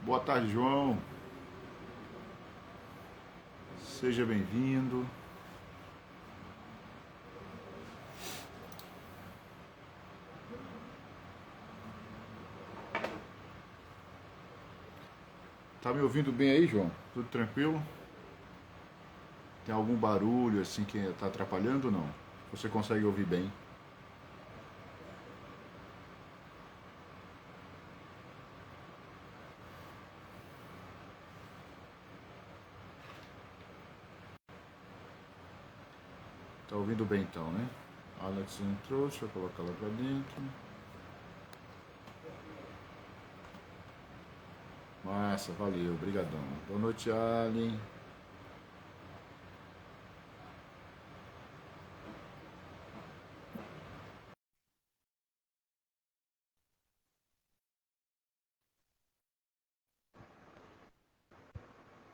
Boa tarde, João. Seja bem-vindo. Tá me ouvindo bem aí, João? Tudo tranquilo? Tem algum barulho assim que tá atrapalhando ou não? Você consegue ouvir bem? Tá ouvindo bem então, né? Alex entrou, deixa eu colocar lá pra dentro. Massa, valeu, obrigadão. Boa noite, Allen.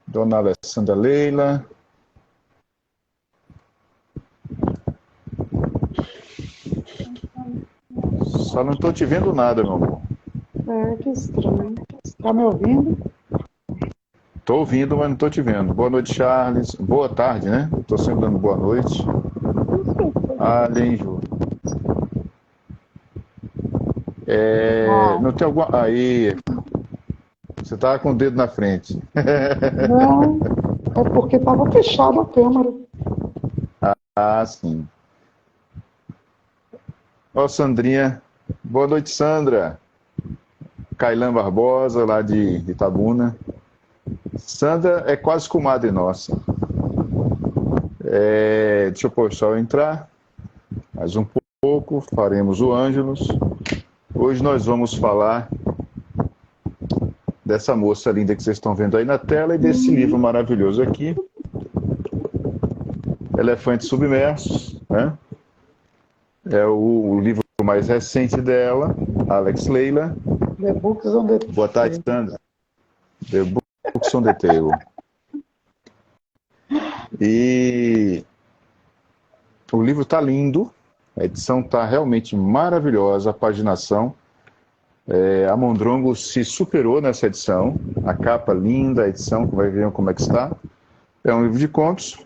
Dona Alessandra Leila. Só não tô te vendo nada, meu amor. Que estranho. Tá me ouvindo? Tô ouvindo, mas não tô te vendo. Boa noite, Charles. Boa tarde, né? Eu tô sempre dando boa noite. Allen, Ju. Ah, Não tem alguma. Aí, você tava com o dedo na frente. não, é porque estava fechada a câmera. Ah, sim. Ó, Sandrinha. Boa noite, Sandra. Cailan Barbosa, lá de Itabuna. Sandra é quase comadre nossa. Deixa eu pôr só entrar. Mais um pouco, faremos o Ângelus. Hoje nós vamos falar dessa moça linda que vocês estão vendo aí na tela e desse livro maravilhoso aqui, Elefantes Submersos, né? É o livro mais recente dela, Alex Leila. The Books on the Boa tarde, Table. Sandra. The Books on the Table. E o livro está lindo, a edição está realmente maravilhosa, a paginação. A Mondrongo se superou nessa edição, a capa linda, a edição, vai ver como é que está. É um livro de contos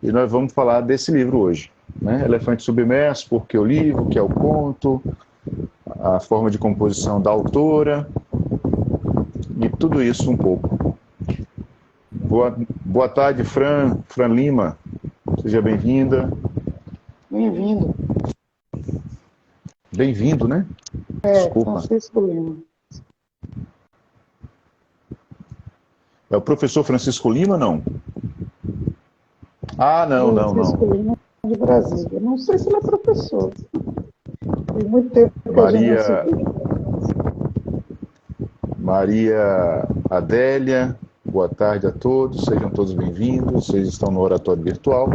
e nós vamos falar desse livro hoje. Né? Elefante Submerso, porque o livro, que é o conto, a forma de composição da autora e tudo isso um pouco. Boa tarde, Fran Lima. Seja bem-vinda. Bem-vindo. Bem-vindo, né? Desculpa. Francisco Lima. É o professor Francisco Lima, não? Ah, não. Francisco Lima de Brasília. Não sei se ele é professor. Tem muito tempo que a gente não se Maria, vê. Maria Adélia, boa tarde a todos, sejam todos bem-vindos. Vocês estão no oratório virtual.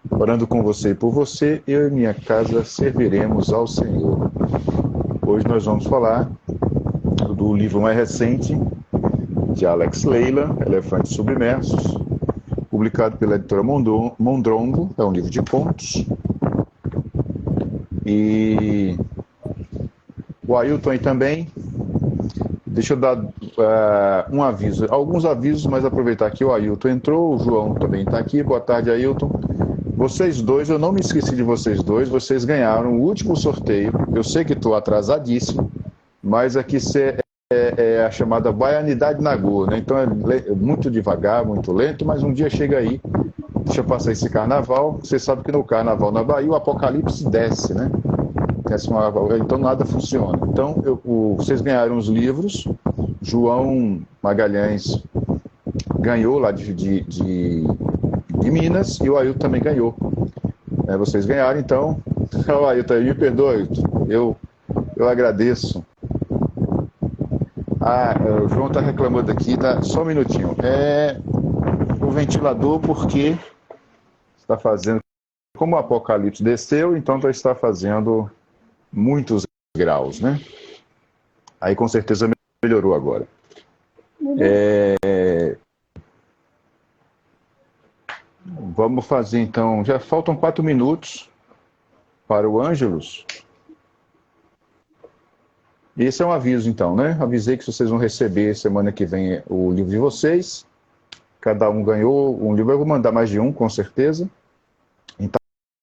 Orando com você e por você, eu e minha casa serviremos ao Senhor. Hoje nós vamos falar do livro mais recente de Alex Leila, Elefantes Submersos, publicado pela editora Mondrongo, é um livro de contos. E o Ailton aí também. Deixa eu dar um aviso, alguns avisos, mas aproveitar que o Ailton entrou, o João também está aqui. Boa tarde, Ailton. Vocês dois, eu não me esqueci de vocês dois, vocês ganharam o último sorteio. Eu sei que estou atrasadíssimo, mas aqui é a chamada Baianidade Nagô, né? Então é muito devagar, muito lento, mas um dia chega aí. Deixa eu passar esse carnaval. Você sabe que no carnaval na Bahia o apocalipse desce, né? Então nada funciona. Então vocês ganharam os livros. João Magalhães ganhou lá de Minas e o Ailton também ganhou. Vocês ganharam, então. O Ailton, me perdoe, eu agradeço. O João está reclamando aqui, tá? Só um minutinho. O ventilador, porque está fazendo. Como o apocalipse desceu, então está fazendo muitos graus, né? Aí com certeza melhorou agora. Vamos fazer então. Já faltam 4 minutos para o Ângelus. Esse é um aviso, então, né? Avisei que vocês vão receber semana que vem o livro de vocês. Cada um ganhou um livro. Eu vou mandar mais de um, com certeza. Então,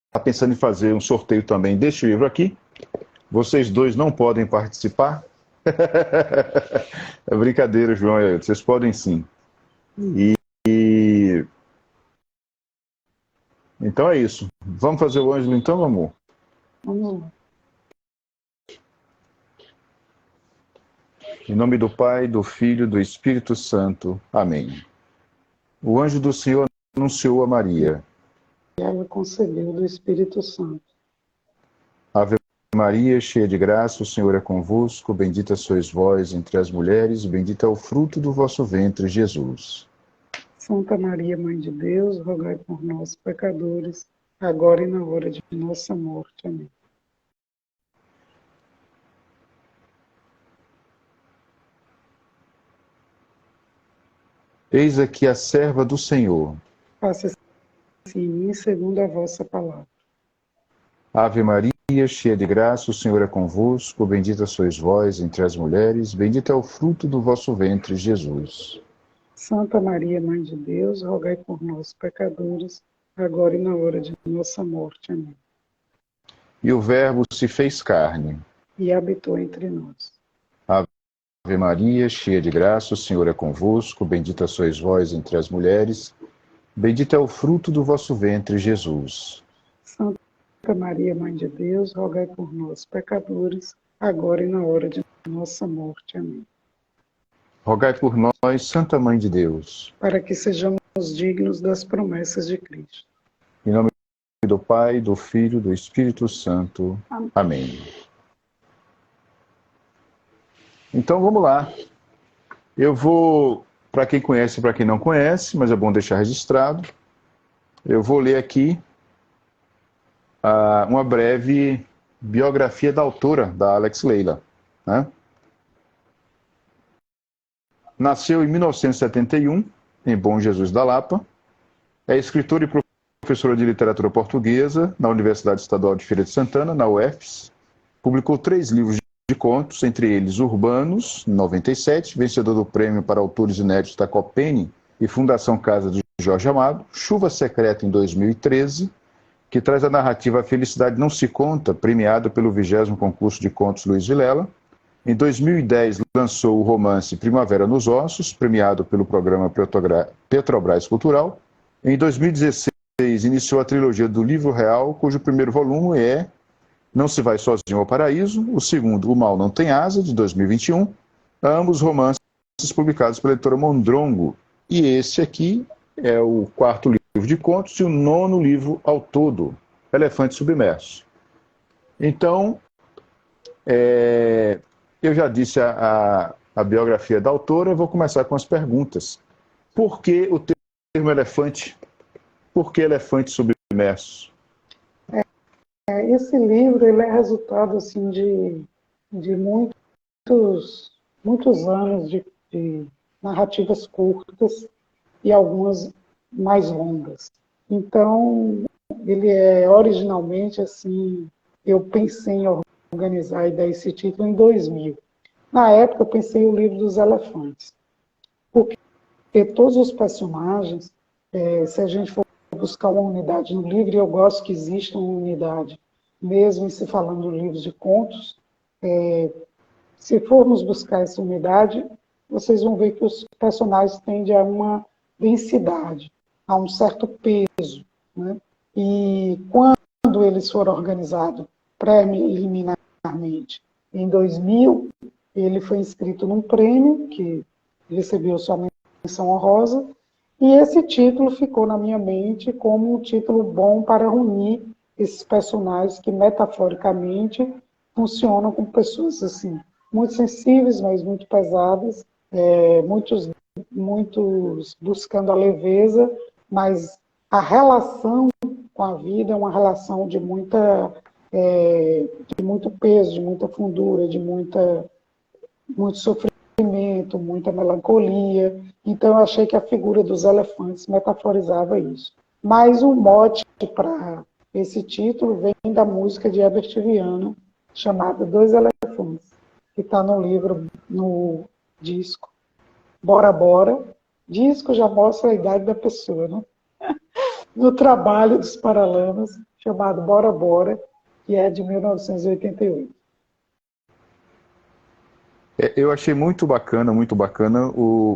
está pensando em fazer um sorteio também deste livro aqui. Vocês dois não podem participar. É brincadeira, João. Vocês podem sim. E então é isso. Vamos fazer o Ângelo então, amor? Vamos lá. Em nome do Pai, do Filho e do Espírito Santo. Amém. O anjo do Senhor anunciou a Maria. E ela concebeu do Espírito Santo. Ave Maria, cheia de graça, o Senhor é convosco. Bendita sois vós entre as mulheres, bendito é o fruto do vosso ventre, Jesus. Santa Maria, Mãe de Deus, rogai por nós, pecadores, agora e na hora de nossa morte. Amém. Eis aqui a serva do Senhor. Faça-se em mim segundo a vossa palavra. Ave Maria, cheia de graça, o Senhor é convosco. Bendita sois vós entre as mulheres, bendito é o fruto do vosso ventre, Jesus. Santa Maria, Mãe de Deus, rogai por nós, pecadores, agora e na hora de nossa morte. Amém. E o Verbo se fez carne. E habitou entre nós. Ave Maria, cheia de graça, o Senhor é convosco. Bendita sois vós entre as mulheres, bendito é o fruto do vosso ventre, Jesus. Santa Maria, Mãe de Deus, rogai por nós, pecadores, agora e na hora de nossa morte. Amém. Rogai por nós, Santa Mãe de Deus. Para que sejamos dignos das promessas de Cristo. Em nome do Pai, do Filho e do Espírito Santo. Amém. Então vamos lá. Eu vou, para quem conhece e para quem não conhece, mas é bom deixar registrado, eu vou ler aqui uma breve biografia da autora, da Alex Leila, né? Nasceu em 1971, em Bom Jesus da Lapa. É escritora e professora de literatura portuguesa na Universidade Estadual de Feira de Santana, na UFES. Publicou 3 livros de contos, entre eles Urbanos, em 97, vencedor do prêmio para autores inéditos da Copene e Fundação Casa de Jorge Amado. Chuva Secreta, em 2013, que traz a narrativa A Felicidade Não Se Conta, premiado pelo 20º Concurso de Contos Luiz Vilela. Em 2010, lançou o romance Primavera nos Ossos, premiado pelo programa Petrobras Cultural. Em 2016, iniciou a trilogia do Livro Real, cujo primeiro volume é Não Se Vai Sozinho ao Paraíso, o segundo, O Mal Não Tem Asa, de 2021, ambos romances publicados pela editora Mondrongo. E esse aqui é o 4º livro de contos e o 9º livro ao todo, Elefante Submerso. Então, eu já disse a biografia da autora, eu vou começar com as perguntas. Por que o termo elefante? Por que elefante submerso? Esse livro ele é resultado assim, de muitos anos de narrativas curtas e algumas mais longas. Então, ele é originalmente assim, eu pensei em organizar e dar esse título em 2000. Na época, eu pensei o livro dos elefantes. Porque todos os personagens, se a gente for buscar uma unidade no livro, e eu gosto que exista uma unidade, mesmo em se falando de livros de contos, se formos buscar essa unidade, vocês vão ver que os personagens tendem a uma densidade, a um certo peso, né? E quando eles foram organizados preliminarmente em 2000, ele foi inscrito num prêmio que recebeu sua menção honrosa, e esse título ficou na minha mente como um título bom para reunir esses personagens que, metaforicamente, funcionam como pessoas assim, muito sensíveis, mas muito pesadas, muitos buscando a leveza, mas a relação com a vida é uma relação de muito peso, de muita fundura, de muito sofrimento, muita melancolia. Então, eu achei que a figura dos elefantes metaforizava isso. Mas o mote para esse título vem da música de Herbert Viana, chamada Dois Elefantes. que está no livro, no disco Bora Bora. Disco já mostra a idade da pessoa, né? No trabalho dos Paralamas, chamado Bora Bora, que é de 1988. Eu achei muito bacana,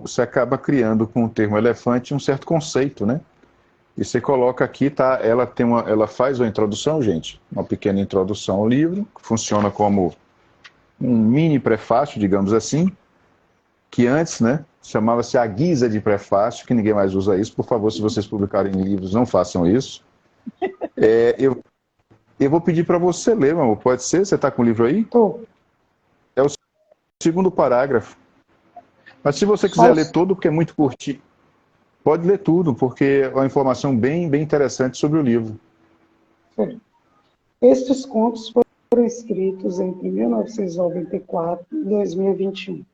você acaba criando com o termo elefante um certo conceito, né? E você coloca aqui, tá? Ela faz uma introdução, gente, uma pequena introdução ao livro, que funciona como um mini prefácio, digamos assim, que antes, né, chamava-se a guisa de prefácio, que ninguém mais usa isso. Por favor, se vocês publicarem livros, não façam isso. Eu vou pedir para você ler, meu amor. Pode ser? Você está com o livro aí? Tô. É o segundo parágrafo. Mas se você quiser ler todo, porque é muito curtinho, pode ler tudo, porque é uma informação bem, bem interessante sobre o livro. Sim. Estes contos foram escritos entre 1994 e 2021.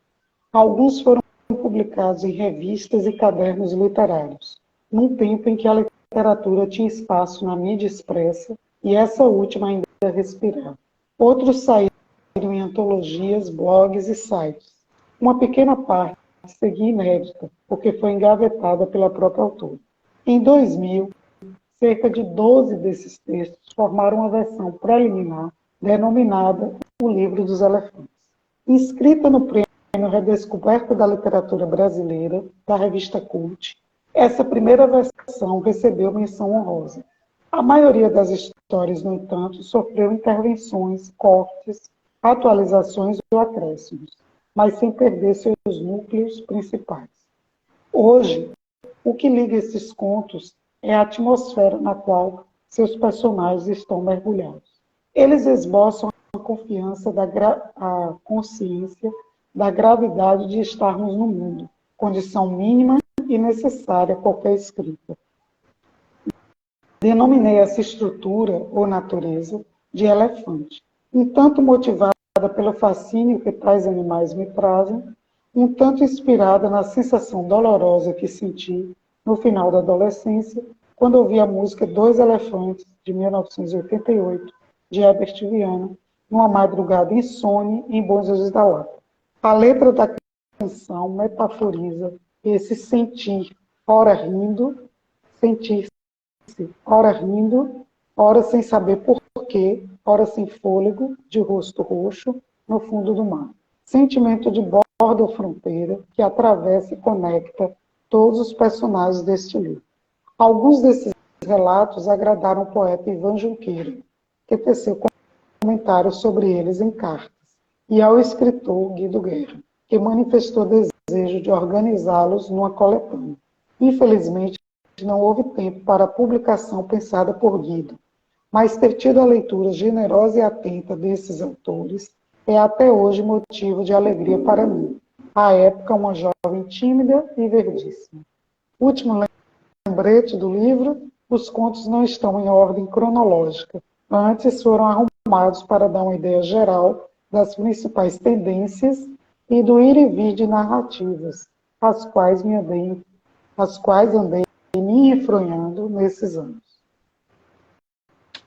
Alguns foram publicados em revistas e cadernos literários, num tempo em que a literatura tinha espaço na mídia expressa e essa última ainda respirava. Outros saíram em antologias, blogs e sites. Uma pequena parte seguia inédita, porque foi engavetada pela própria autora. Em 2000, cerca de 12 desses textos formaram uma versão preliminar, denominada O Livro dos Elefantes. Inscrita no Prêmio Redescoberta da Literatura Brasileira, da revista Cult, essa primeira versão recebeu menção honrosa. A maioria das histórias, no entanto, sofreu intervenções, cortes, atualizações ou acréscimos, mas sem perder seus núcleos principais. Hoje, o que liga esses contos é a atmosfera na qual seus personagens estão mergulhados. Eles esboçam a confiança, a consciência da gravidade de estarmos no mundo, condição mínima e necessária a qualquer escrita. Denominei essa estrutura, ou natureza, de elefante, um tanto motivada pelo fascínio que tais animais me trazem, um tanto inspirada na sensação dolorosa que senti no final da adolescência, quando ouvi a música Dois Elefantes, de 1988, de Herbert Viana, numa madrugada insone em Bom Jesus da Lapa. A letra da canção metaforiza esse sentir, ora rindo, sentir-se, ora rindo, ora sem saber porquê, ora sem fôlego, de rosto roxo, no fundo do mar. Sentimento de borda ou fronteira que atravessa e conecta todos os personagens deste livro. Alguns desses relatos agradaram o poeta Ivan Junqueira, que teceu comentários sobre eles em cartas, e ao escritor Guido Guerra, que manifestou desejo de organizá-los numa coletânea. Infelizmente, não houve tempo para a publicação pensada por Guido, mas ter tido a leitura generosa e atenta desses autores é até hoje motivo de alegria para mim, à época uma jovem tímida e verdíssima. Último lembrete do livro: os contos não estão em ordem cronológica, antes foram arrumados para dar uma ideia geral das principais tendências e do ir e vir de narrativas, as quais andei me enfronhando nesses anos.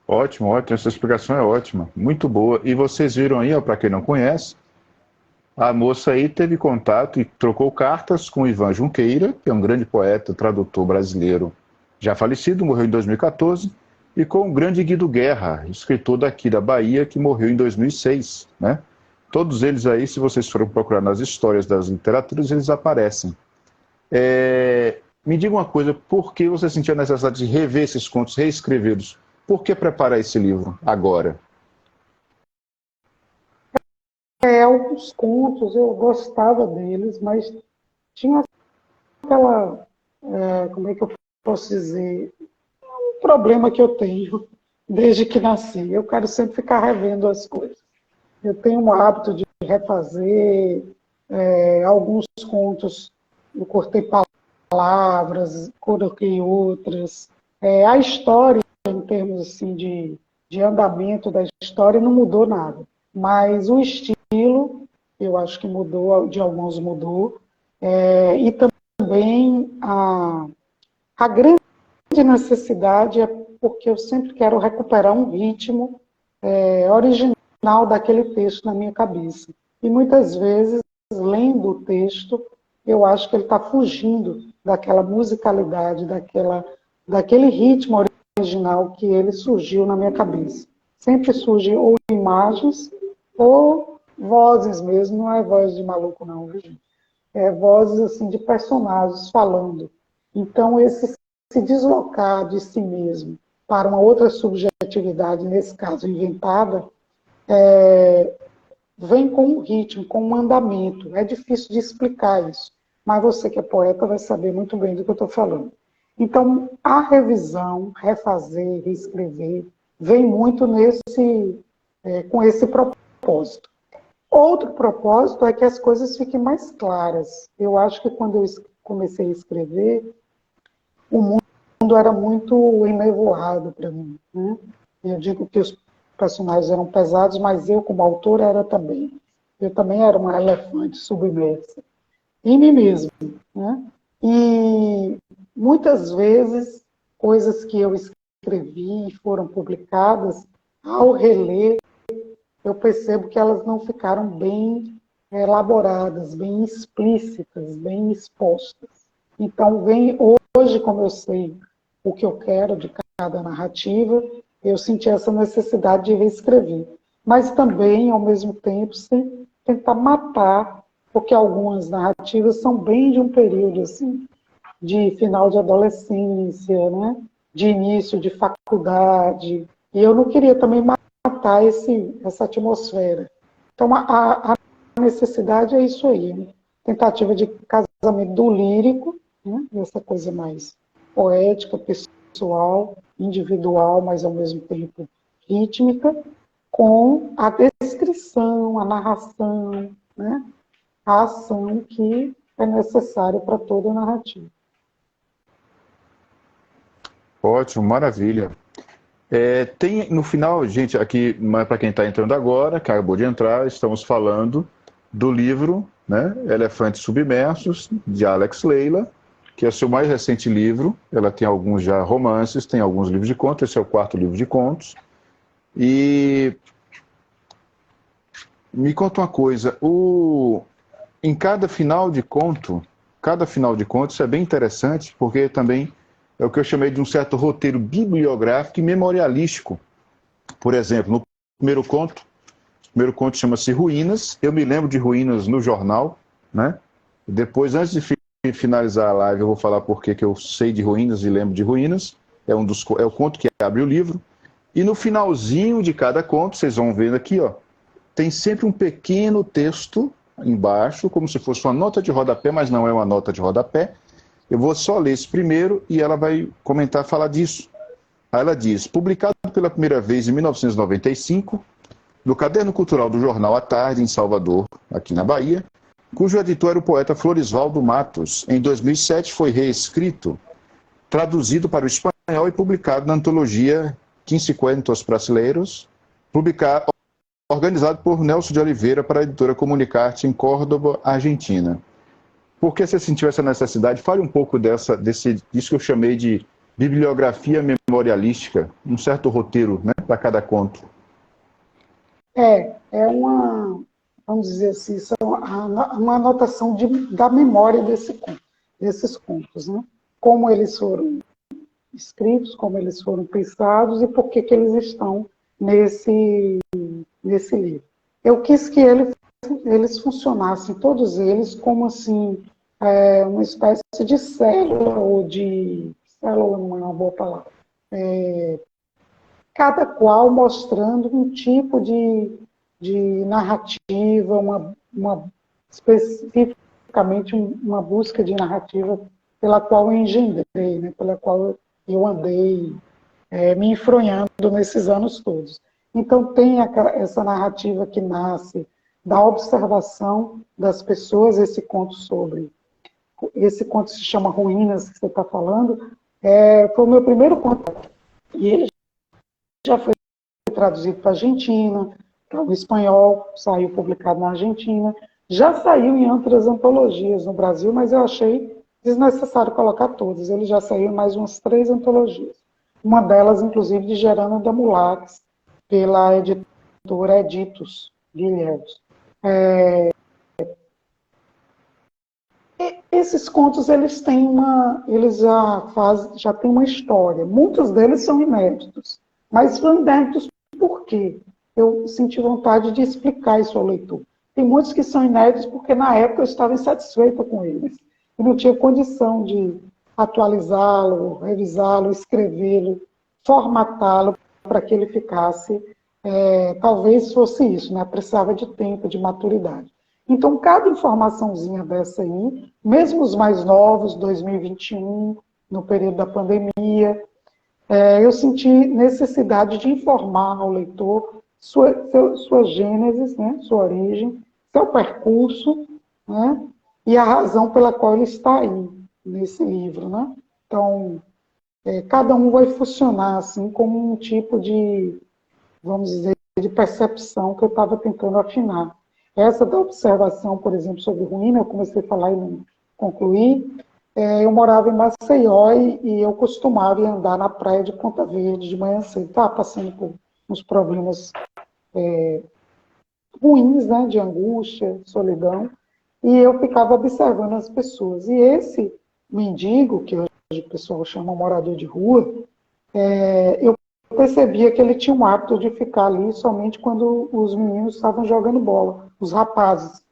Ótimo, ótimo. Essa explicação é ótima, muito boa. E vocês viram aí, para quem não conhece, a moça aí teve contato e trocou cartas com Ivan Junqueira, que é um grande poeta, tradutor brasileiro, já falecido, morreu em 2014, e com o grande Guido Guerra, escritor daqui da Bahia, que morreu em 2006, né? Todos eles aí, se vocês forem procurar nas histórias das literaturas, eles aparecem. Me diga uma coisa, por que você sentiu a necessidade de rever esses contos, reescrevê-los? Por que preparar esse livro agora? Alguns contos eu gostava deles, mas tinha aquela, como é que eu posso dizer, um problema que eu tenho desde que nasci. Eu quero sempre ficar revendo as coisas. Eu tenho um hábito de refazer alguns contos, eu cortei palavras, coloquei outras. A história, em termos assim, de andamento da história, não mudou nada. Mas o estilo, eu acho que mudou, de alguns mudou. E também a grande necessidade é porque eu sempre quero recuperar um ritmo original daquele texto na minha cabeça. E muitas vezes, lendo o texto, eu acho que ele está fugindo daquela musicalidade, daquele ritmo original que ele surgiu na minha cabeça. Sempre surge ou imagens ou vozes mesmo, não é voz de maluco não, viu, gente? É vozes assim de personagens falando. Então, esse se deslocar de si mesmo para uma outra subjetividade, nesse caso inventada, vem com um ritmo, com um andamento. É difícil de explicar isso, mas você que é poeta vai saber muito bem do que eu estou falando. Então, a revisão, refazer, reescrever, vem muito com esse propósito. Outro propósito é que as coisas fiquem mais claras. Eu acho que quando eu comecei a escrever, o mundo era muito enevoado para mim, né? Eu digo que os personagens eram pesados, mas eu, como autora, era também. Eu também era uma elefante submersa, em mim mesmo, né? E muitas vezes, coisas que eu escrevi e foram publicadas, ao reler, eu percebo que elas não ficaram bem elaboradas, bem explícitas, bem expostas. Então, hoje, como eu sei o que eu quero de cada narrativa, eu senti essa necessidade de reescrever. Mas também, ao mesmo tempo, sem tentar matar, porque algumas narrativas são bem de um período assim, de final de adolescência, né? De início de faculdade. E eu não queria também matar essa atmosfera. Então, a necessidade é isso aí, né? Tentativa de casamento do lírico, né? Essa coisa mais poética, pessoal, individual, mas ao mesmo tempo rítmica, com a descrição, a narração, né? A ação que é necessária para toda a narrativa. Ótimo, maravilha. Tem no final, gente, aqui, para quem está entrando agora, que acabou de entrar, estamos falando do livro, né, Elefantes Submersos, de Alex Leila, que é o seu mais recente livro. Ela tem alguns já romances, tem alguns livros de contos, esse é o 4º livro de contos. E me conta uma coisa, em cada final de conto, isso é bem interessante, porque também é o que eu chamei de um certo roteiro bibliográfico e memorialístico. Por exemplo, no primeiro conto chama-se Ruínas. Eu me lembro de Ruínas no jornal, né? Depois, antes de finalizar a live, eu vou falar por que eu sei de Ruínas e lembro de Ruínas. É o conto que abre o livro. E no finalzinho de cada conto, vocês vão vendo aqui, ó, tem sempre um pequeno texto embaixo, como se fosse uma nota de rodapé, mas não é uma nota de rodapé. Eu vou só ler esse primeiro e ela vai comentar, falar disso. Aí ela diz: publicado pela primeira vez em 1995, no Caderno Cultural do Jornal à Tarde, em Salvador, aqui na Bahia, cujo editor era o poeta Florisvaldo Matos. Em 2007 foi reescrito, traduzido para o espanhol e publicado na antologia 15 Cuentos Brasileiros, organizado por Nelson de Oliveira para a editora Comunicarte em Córdoba, Argentina. Por que você sentiu essa necessidade? Fale um pouco disso que eu chamei de bibliografia memorialística, um certo roteiro, né, para cada conto. Vamos dizer assim, uma anotação da memória desses contos, né? Como eles foram escritos, como eles foram pensados e por que eles estão nesse livro. Eu quis que eles funcionassem, todos eles, como assim, uma espécie de célula, célula não é uma boa palavra, cada qual mostrando um tipo de narrativa, especificamente uma busca de narrativa pela qual eu engendrei, né, pela qual eu andei me enfronhando nesses anos todos. Então tem essa narrativa que nasce da observação das pessoas. Esse conto se chama Ruínas, que você está falando, foi o meu primeiro conto, e ele já foi traduzido para a Argentina, para o espanhol, saiu publicado na Argentina, já saiu em outras antologias no Brasil, mas eu achei desnecessário colocar todas. Ele já saiu em mais umas 3 antologias. Uma delas, inclusive, de Gerana Damulax, pela editora Editos Guilherme. Esses contos, eles têm eles já têm uma história. Muitos deles são inéditos. Mas são inéditos por quê? Eu senti vontade de explicar isso ao leitor. Tem muitos que são inéditos porque na época eu estava insatisfeita com eles. E não tinha condição de atualizá-lo, revisá-lo, escrevê-lo, formatá-lo para que ele ficasse, talvez fosse isso, né? Precisava de tempo, de maturidade. Então, cada informaçãozinha dessa aí, mesmo os mais novos, 2021, no período da pandemia, eu senti necessidade de informar ao leitor sua gênese, né, sua origem, seu percurso, né, e a razão pela qual ele está aí, nesse livro. Né? Então, cada um vai funcionar assim como um tipo de, vamos dizer, de percepção que eu estava tentando afinar. Essa da observação, por exemplo, sobre ruína, eu comecei a falar e não concluí. Eu morava em Maceió e eu costumava ir andar na praia de Ponta Verde de manhã cedo. Estava passando por uns problemas ruins, né, de angústia, solidão, e eu ficava observando as pessoas. E esse mendigo, que hoje o pessoal chama morador de rua, eu percebia que ele tinha um hábito de ficar ali somente quando os meninos estavam jogando bola, os rapazes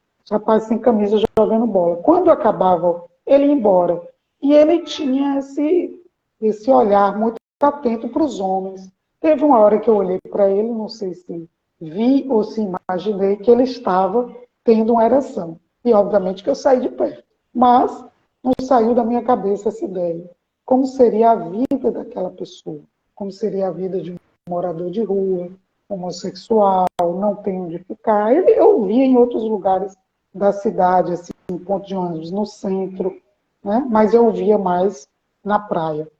sem camisa jogando bola. Quando acabava, ele ia embora. E ele tinha esse olhar muito atento para os homens. Teve uma hora que eu olhei para ele, não sei se vi ou se imaginei que ele estava tendo uma ereção. E, obviamente, que eu saí de perto. Mas não saiu da minha cabeça essa ideia. Como seria a vida daquela pessoa? Como seria a vida de um morador de rua, homossexual, não tem onde ficar? Eu via em outros lugares da cidade, assim, em ponto de ônibus, no centro, né? Mas eu via mais na praia.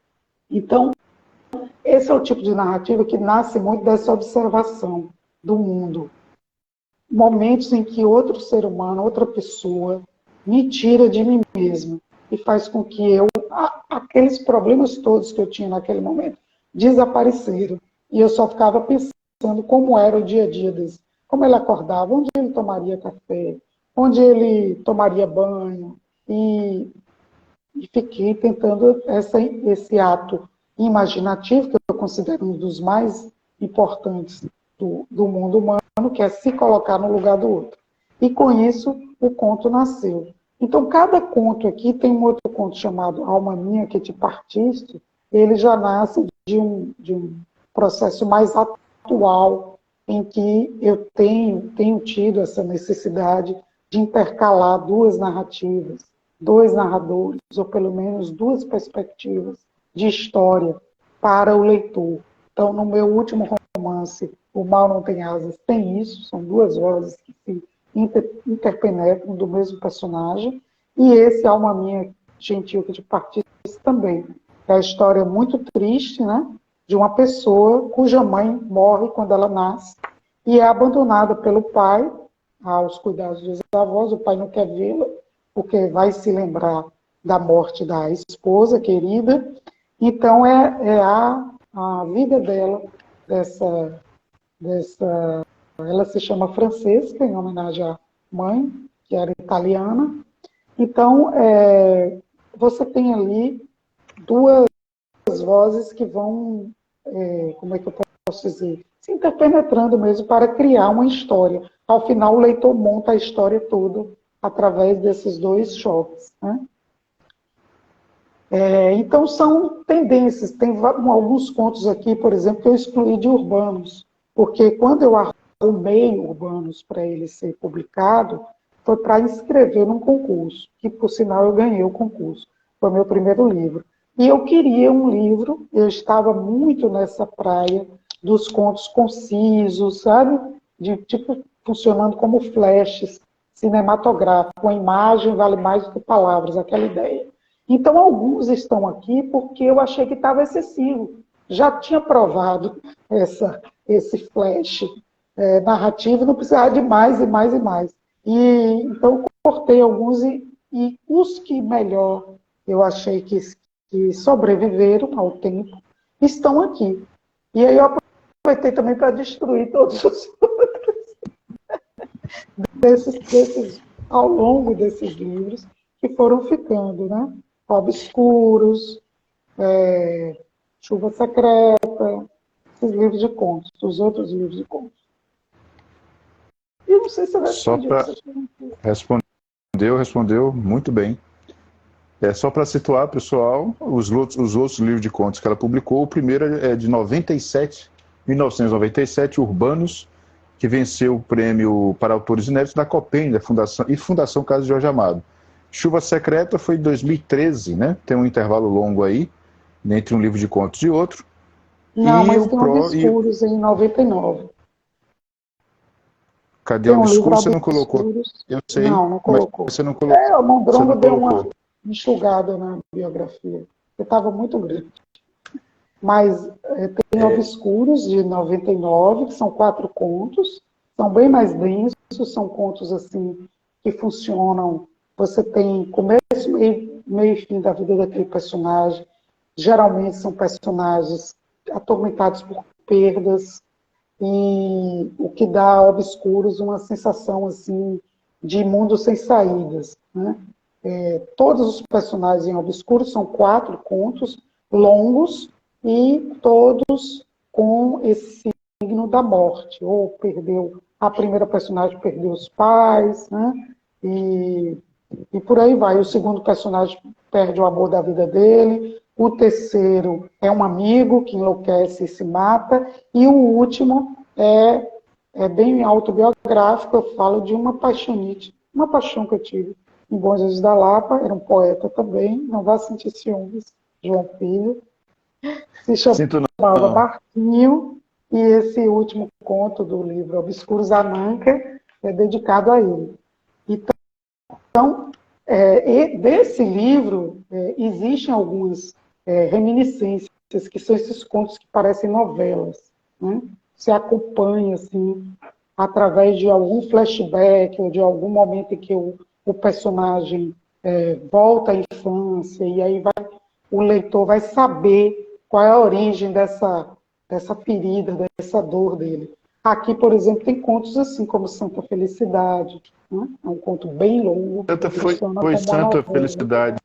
Então, esse é o tipo de narrativa que nasce muito dessa observação do mundo. Momentos em que outro ser humano, outra pessoa, me tira de mim mesmo e faz com que aqueles problemas todos que eu tinha naquele momento, desapareceram. E eu só ficava pensando como era o dia a dia desse. Como ele acordava, onde ele tomaria café, onde ele tomaria banho. E fiquei tentando esse ato imaginativo, que eu considero um dos mais importantes do mundo humano, que é se colocar no lugar do outro. E com isso, o conto nasceu. Então, cada conto aqui, tem um outro conto chamado Alma Minha, que te partiste, ele já nasce de um processo mais atual, em que eu tenho tido essa necessidade de intercalar duas narrativas, dois narradores, ou pelo menos duas perspectivas de história para o leitor. Então, no meu último romance, O Mal Não Tem Asas, tem isso, são duas vozes que se interpenetram do mesmo personagem, e esse Alma Minha Gentil que te partiste também. É a história muito triste, né, de uma pessoa cuja mãe morre quando ela nasce e é abandonada pelo pai aos cuidados dos avós. O pai não quer vê-la porque vai se lembrar da morte da esposa querida. Então é a vida dela, ela se chama Francesca, em homenagem à mãe, que era italiana. Então, você tem ali duas vozes que vão, como é que eu posso dizer, se interpenetrando mesmo para criar uma história. Ao final, o leitor monta a história toda através desses dois choques. Né? Então, são tendências. Tem alguns contos aqui, por exemplo, que eu excluí de Urbanos, porque quando eu arrumei Urbanos para ele ser publicado, foi para inscrever num concurso, que, por sinal, eu ganhei o concurso. Foi meu primeiro livro. E eu queria um livro, eu estava muito nessa praia dos contos concisos, sabe? Tipo, funcionando como flashes cinematográficos. A imagem vale mais do que palavras, aquela ideia. Então, alguns estão aqui porque eu achei que estava excessivo. Já tinha provado esse flash narrativo, não precisava de mais e mais e mais. Então, eu cortei alguns e os que melhor eu achei que sobreviveram ao tempo estão aqui. E aí eu aproveitei também para destruir todos os outros. ao longo desses livros que foram ficando, né? Obscuros, Chuva Secreta, esses livros de contos, os outros livros de contos. E eu não sei se eu respondi. Respondeu muito bem. Só para situar, pessoal, os outros livros de contos que ela publicou, o primeiro é de 1997, Urbanos, que venceu o prêmio para autores inéditos da Copem, da Fundação Casa Jorge Amado. Chuva Secreta foi em 2013, né? Tem um intervalo longo aí, entre um livro de contos e outro. Não, mas tem Obscuros em 99. Cadê o Obscuros? Você não colocou? Eu sei, não colocou. Mas você não colocou. O Mondrongo deu uma enxugada na biografia, porque estava muito grande. Mas tem Obscuros, de 99, que são 4 contos, são bem mais densos, são contos assim que funcionam. Você tem começo, meio e fim da vida daquele personagem. Geralmente são personagens atormentados por perdas, e o que dá a Obscuros uma sensação assim de mundo sem saídas, né? Todos os personagens em Obscuros são 4 contos longos e todos com esse signo da morte, ou perdeu, a primeira personagem perdeu os pais, né? E por aí vai. O segundo personagem perde o amor da vida dele, o terceiro é um amigo que enlouquece e se mata, e o último é bem autobiográfico. Eu falo de uma paixonite, uma paixão que eu tive em Bom Jesus da Lapa, era um poeta também, não vá sentir ciúmes, João Filho, se chamava Barquinho, e esse último conto do livro Obscuros Ananca é dedicado a ele. Então, desse livro, existem algumas reminiscências, que são esses contos que parecem novelas, né? Se acompanha, assim, através de algum flashback, ou de algum momento em que o personagem volta à infância, e aí o leitor vai saber qual é a origem dessa ferida, dessa dor dele. Aqui, por exemplo, tem contos assim, como Santa Felicidade, né? É um conto bem longo. Foi Santa Felicidade.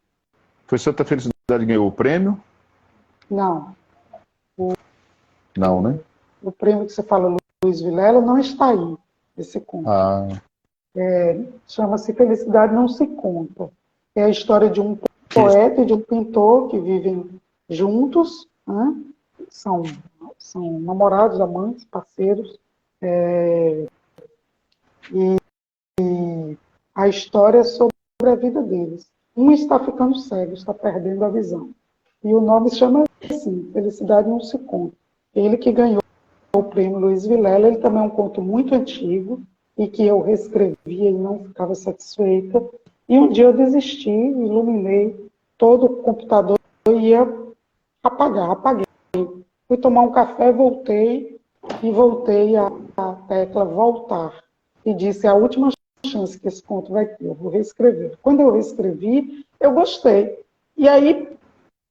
Foi Santa Felicidade que ganhou o prêmio? Não. Não, né? O prêmio que você fala, Luiz Vilela, não está aí, esse conto. Chama-se Felicidade Não Se Conta. É a história de um poeta e de um pintor que vivem juntos, né? São namorados, amantes, parceiros. E a história é sobre a vida deles. Um está ficando cego, está perdendo a visão. E o nome se chama assim, Felicidade Não Se Conta. Ele que ganhou o prêmio Luiz Vilela, ele também é um conto muito antigo, e que eu reescrevia e não ficava satisfeita. E um dia eu desisti, iluminei todo o computador e ia apaguei. Fui tomar um café, voltei à tecla voltar. E disse, é a última chance que esse conto vai ter, eu vou reescrever. Quando eu reescrevi, eu gostei. E aí,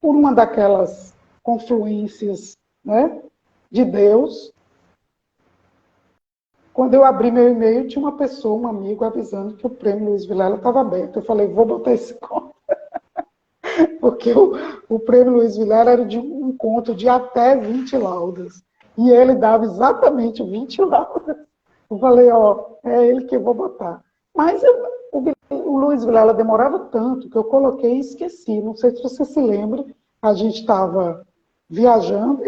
por uma daquelas confluências, né, de Deus, quando eu abri meu e-mail, tinha uma pessoa, um amigo, avisando que o prêmio Luiz Vilela estava aberto. Eu falei, vou botar esse conto. Porque o prêmio Luiz Vilela era de um conto de até 20 laudas. E ele dava exatamente 20 laudas. Eu falei, é ele que eu vou botar. Mas o Luiz Vilela demorava tanto que eu coloquei e esqueci. Não sei se você se lembra, a gente estava viajando.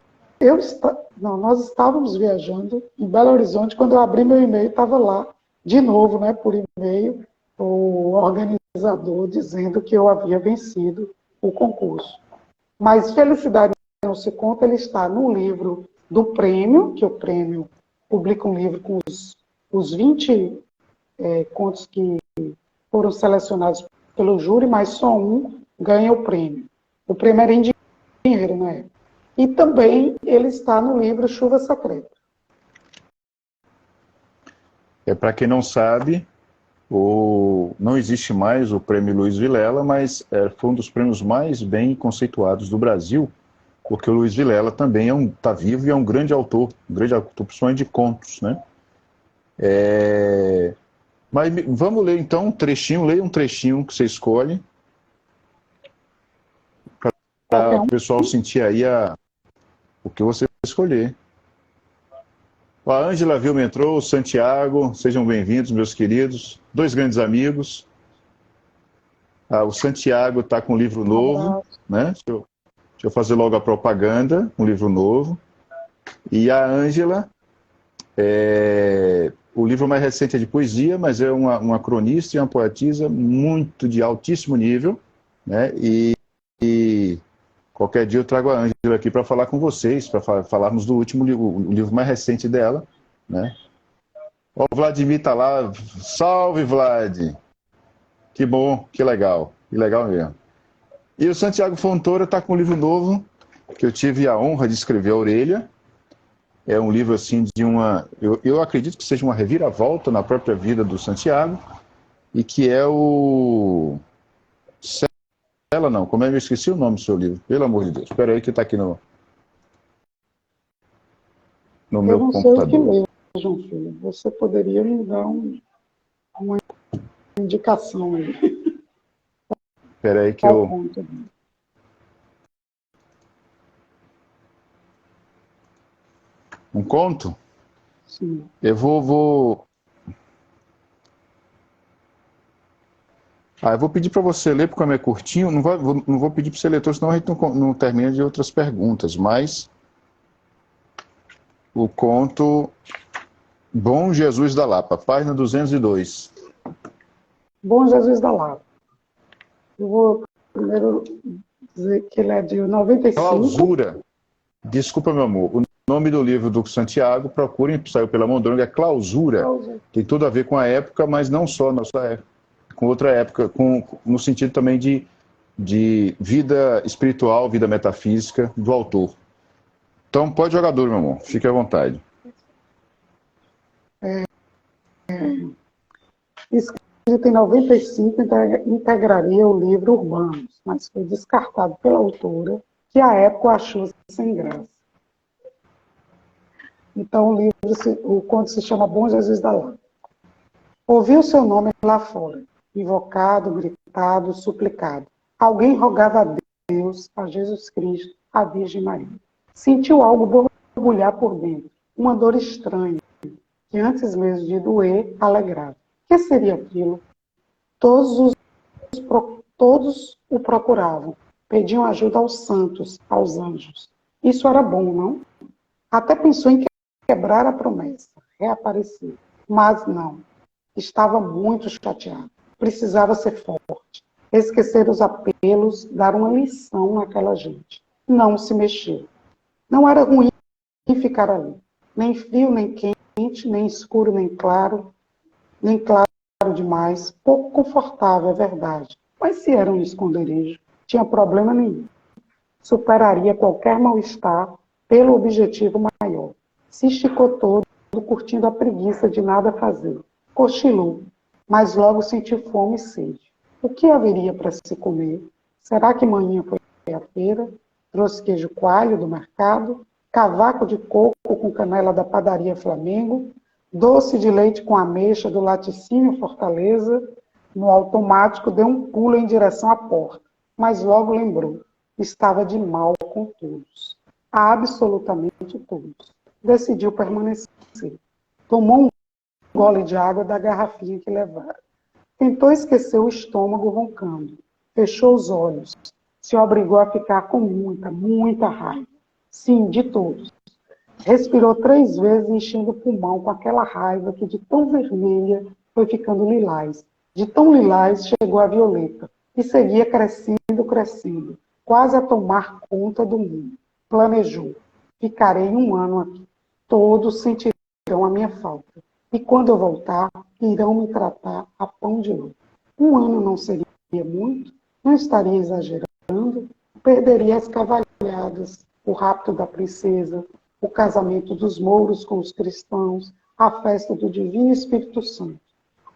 Nós estávamos viajando em Belo Horizonte. Quando eu abri meu e-mail, estava lá, de novo, né, por e-mail, o organizador dizendo que eu havia vencido o concurso. Mas Felicidade Não Se Conta, ele está no livro do prêmio, que o prêmio publica um livro com os 20 contos que foram selecionados pelo júri, mas só um ganha o prêmio. O prêmio era em dinheiro, né? E também ele está no livro Chuva Secreta. Para quem não sabe, não existe mais o prêmio Luiz Vilela, mas foi um dos prêmios mais bem conceituados do Brasil, porque o Luiz Vilela também está vivo e é um grande autor principalmente de contos, né? Mas vamos ler então um trechinho, leia um trechinho que você escolhe, para Qualquer o um. pessoal sentir aí o que você escolher. A Ângela Vilma entrou, o Santiago, sejam bem-vindos, meus queridos. Dois grandes amigos. O Santiago está com um livro Um novo, abraço. né? Deixa eu fazer logo a propaganda, um livro novo. E a Ângela, o livro mais recente é de poesia, mas é uma cronista e uma poetisa muito de altíssimo nível, né? E qualquer dia eu trago a Ângela aqui para falar com vocês, para falarmos do último livro, o livro mais recente dela, né? Ó, o Vladimir está lá. Salve, Vlad! Que bom, que legal mesmo. E o Santiago Fontoura está com um livro novo, que eu tive a honra de escrever, A Orelha. É um livro assim de uma... Eu acredito que seja uma reviravolta na própria vida do Santiago, e que é o... Ela não, como é que eu esqueci o nome do seu livro? Pelo amor de Deus. Espera aí que está aqui no Eu meu não sei o que computador. ler, João Filho. Você poderia me dar uma indicação aí. Espera aí que Qual eu... conta? Um conto? Sim. Eu vou... eu vou pedir para você ler, porque é curtinho. Não vou pedir para você ler, senão a gente não termina de outras perguntas. Mas o conto Bom Jesus da Lapa, página 202. Bom Jesus da Lapa. Eu vou primeiro dizer que ele é de 95. Clausura. Desculpa, meu amor. O nome do livro do Santiago, procurem, saiu pela Mondronga, é Clausura. Tem tudo a ver com a época, mas não só nossa época, com outra época, no sentido também de vida espiritual, vida metafísica do autor. Então, pode jogar duro, meu amor. Fique à vontade. Escrito em 95, integraria o livro Urbanos, mas foi descartado pela autora, que à época achou sem graça. Então o conto se chama Bom Jesus da Lapa. Ouvi o seu nome lá fora, invocado, gritado, suplicado. Alguém rogava a Deus, a Jesus Cristo, a Virgem Maria. Sentiu algo borbulhar por dentro, uma dor estranha, que antes mesmo de doer, alegrava. O que seria aquilo? Todos o procuravam, pediam ajuda aos santos, aos anjos. Isso era bom, não? Até pensou em quebrar a promessa, reaparecer. Mas não. Estava muito chateado. Precisava ser forte. Esquecer os apelos, dar uma lição naquela gente. Não se mexeu. Não era ruim ficar ali. Nem frio, nem quente, nem escuro, nem claro demais. Pouco confortável, é verdade. Mas se era um esconderijo, tinha problema nenhum. Superaria qualquer mal-estar pelo objetivo maior. Se esticou todo, curtindo a preguiça de nada fazer. Cochilou, mas logo sentiu fome e sede. O que haveria para se comer? Será que manhã foi à feira? Trouxe queijo coalho do mercado? Cavaco de coco com canela da padaria Flamengo? Doce de leite com ameixa do laticínio Fortaleza? No automático deu um pulo em direção à porta, mas logo lembrou. Estava de mal com todos. Absolutamente todos. Decidiu permanecer. Tomou um gole de água da garrafinha que levara. Tentou esquecer o estômago roncando. Fechou os olhos. Se obrigou a ficar com muita raiva. Sim, de todos. Respirou 3 vezes, enchendo o pulmão com aquela raiva que de tão vermelha foi ficando lilás. De tão lilás chegou a violeta. E seguia crescendo, quase a tomar conta do mundo. Planejou. Ficarei 1 ano aqui. Todos sentirão a minha falta. E quando eu voltar, irão me tratar a pão de ouro. 1 ano não seria muito? Não estaria exagerando? Perderia as cavalhadas, o rapto da princesa, o casamento dos mouros com os cristãos, a festa do Divino Espírito Santo.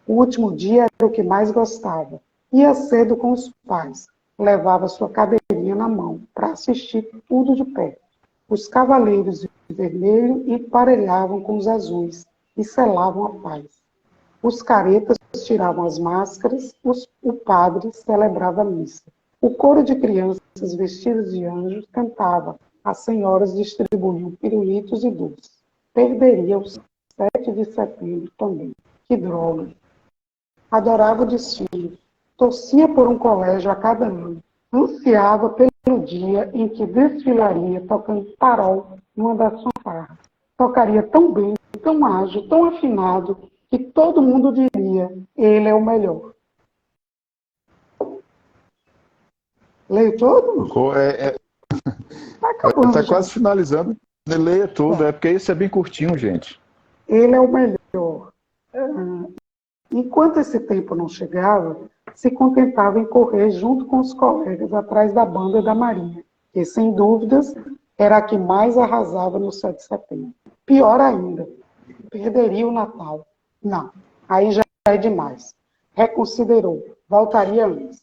O último dia era o que mais gostava. Ia cedo com os pais, levava sua cadeirinha na mão para assistir tudo de perto. Os cavaleiros de vermelho emparelhavam com os azuis e selavam a paz. Os caretas tiravam as máscaras, o padre celebrava a missa. O coro de crianças vestidas de anjos cantava, as senhoras distribuíam pirulitos e doces. Perderia o 7 de setembro também. Que droga! Adorava o desfile, torcia por um colégio a cada ano, ansiava pelo dia em que desfilaria tocando farol numa das fanfarras. Tocaria tão bem, tão ágil, tão afinado, que todo mundo diria, ele é o melhor. Leio todo? Tá acabando, Está já. quase finalizando. Leia tudo, porque isso é bem curtinho, gente. Ele é o melhor. Enquanto esse tempo não chegava, se contentava em correr junto com os colegas atrás da banda da Marinha, que, sem dúvidas, era a que mais arrasava no 7 de setembro. Pior ainda, perderia o Natal. Não, aí já é demais. Reconsiderou, voltaria antes.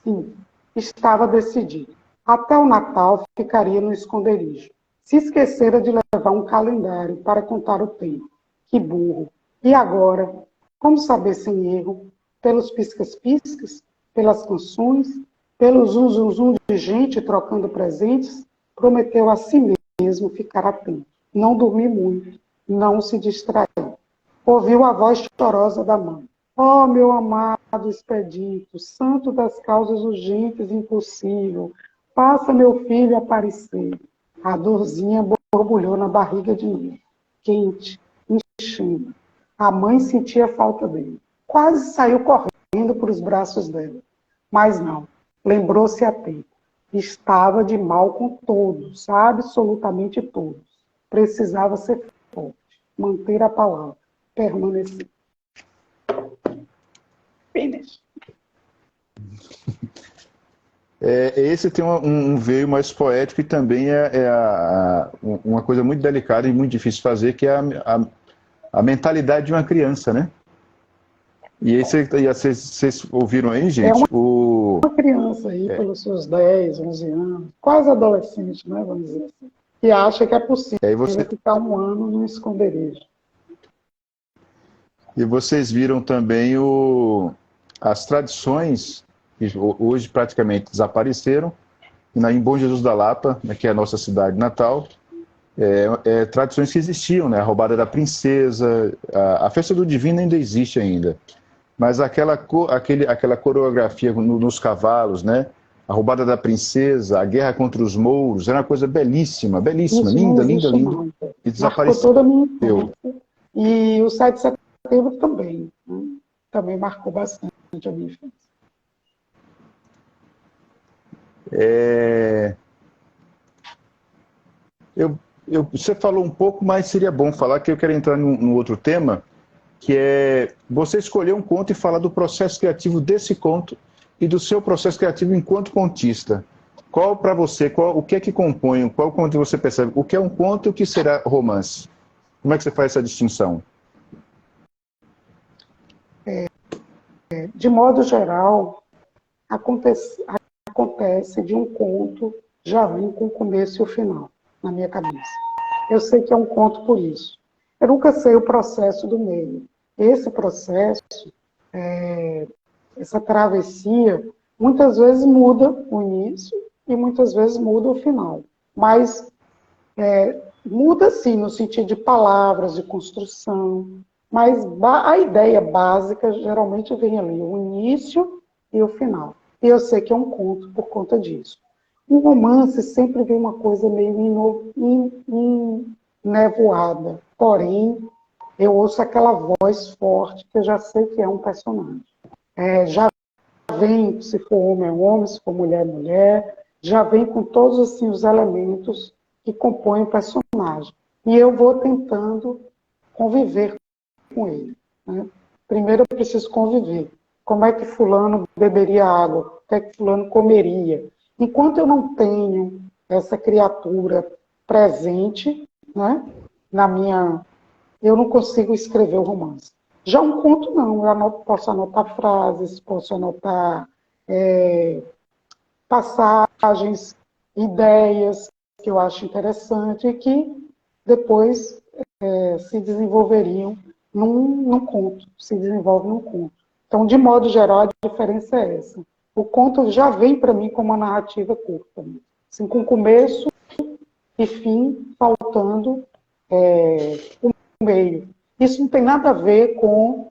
Sim, estava decidido. Até o Natal ficaria no esconderijo. Se esquecera de levar um calendário para contar o tempo. Que burro. E agora? Como saber sem erro? Pelos piscas-piscas? Pelas canções? Pelo zum-zum-zum de gente trocando presentes? Prometeu a si mesmo ficar atento. Não dormir muito. Não se distrair. Ouviu a voz chorosa da mãe. Oh, meu amado expedito, santo das causas urgentes e impossível, faça meu filho aparecer. A dorzinha borbulhou na barriga de novo, quente, enchendo. A mãe sentia falta dele. Quase saiu correndo para os braços dela. Mas não, lembrou-se a tempo. Estava de mal com todos, absolutamente todos. Precisava ser forte, manter a palavra, permanecer. Finish. Esse tem um veio mais poético e também uma coisa muito delicada e muito difícil de fazer, que é a mentalidade de uma criança, né? E aí vocês ouviram aí, gente? Uma criança aí, pelos seus 10, 11 anos, quase adolescente, né, vamos dizer assim, que acha que é possível ficar um ano num esconderijo. E vocês viram também as tradições que hoje praticamente desapareceram, em Bom Jesus da Lapa, que é a nossa cidade natal, tradições que existiam, né? A roubada da princesa, a festa do divino ainda existe ainda, mas aquela coreografia nos cavalos, né? A roubada da princesa, a guerra contra os mouros, era uma coisa belíssima, belíssima, Isso linda, não linda, existe linda, mais. e Marcou desapareceu. toda a minha infância. E o 7 de setembro também, né? Também marcou bastante a minha infância. Você falou um pouco, mas seria bom falar que eu quero entrar num outro tema, que é você escolher um conto e falar do processo criativo desse conto e do seu processo criativo enquanto contista. Qual para você, o que é que compõe, qual conto você percebe? O que é um conto e o que será romance? Como é que você faz essa distinção? De modo geral, acontece de um conto já vem com o começo e o final na minha cabeça. Eu sei que é um conto por isso. Eu nunca sei o processo do meio. Esse processo, essa travessia, muitas vezes muda o início e muitas vezes muda o final. Mas muda sim no sentido de palavras, de construção, mas a ideia básica geralmente vem ali, o início e o final. E eu sei que é um conto por conta disso. Um romance sempre vem uma coisa meio nevoada, porém, eu ouço aquela voz forte que eu já sei que é um personagem. Já vem, se for homem é homem, se for mulher é mulher, já vem com todos assim, os elementos que compõem o personagem. E eu vou tentando conviver com ele. Né? Primeiro eu preciso conviver. Como é que fulano beberia água? O que é que fulano comeria? Enquanto eu não tenho essa criatura presente, né, eu não consigo escrever o romance. Já um conto não, posso anotar frases, posso anotar passagens, ideias que eu acho interessante e que depois se desenvolveriam num conto, se desenvolve num conto. Então, de modo geral, a diferença é essa. O conto já vem para mim como uma narrativa curta, né? Assim, com começo e fim, faltando o meio. Isso não tem nada a ver com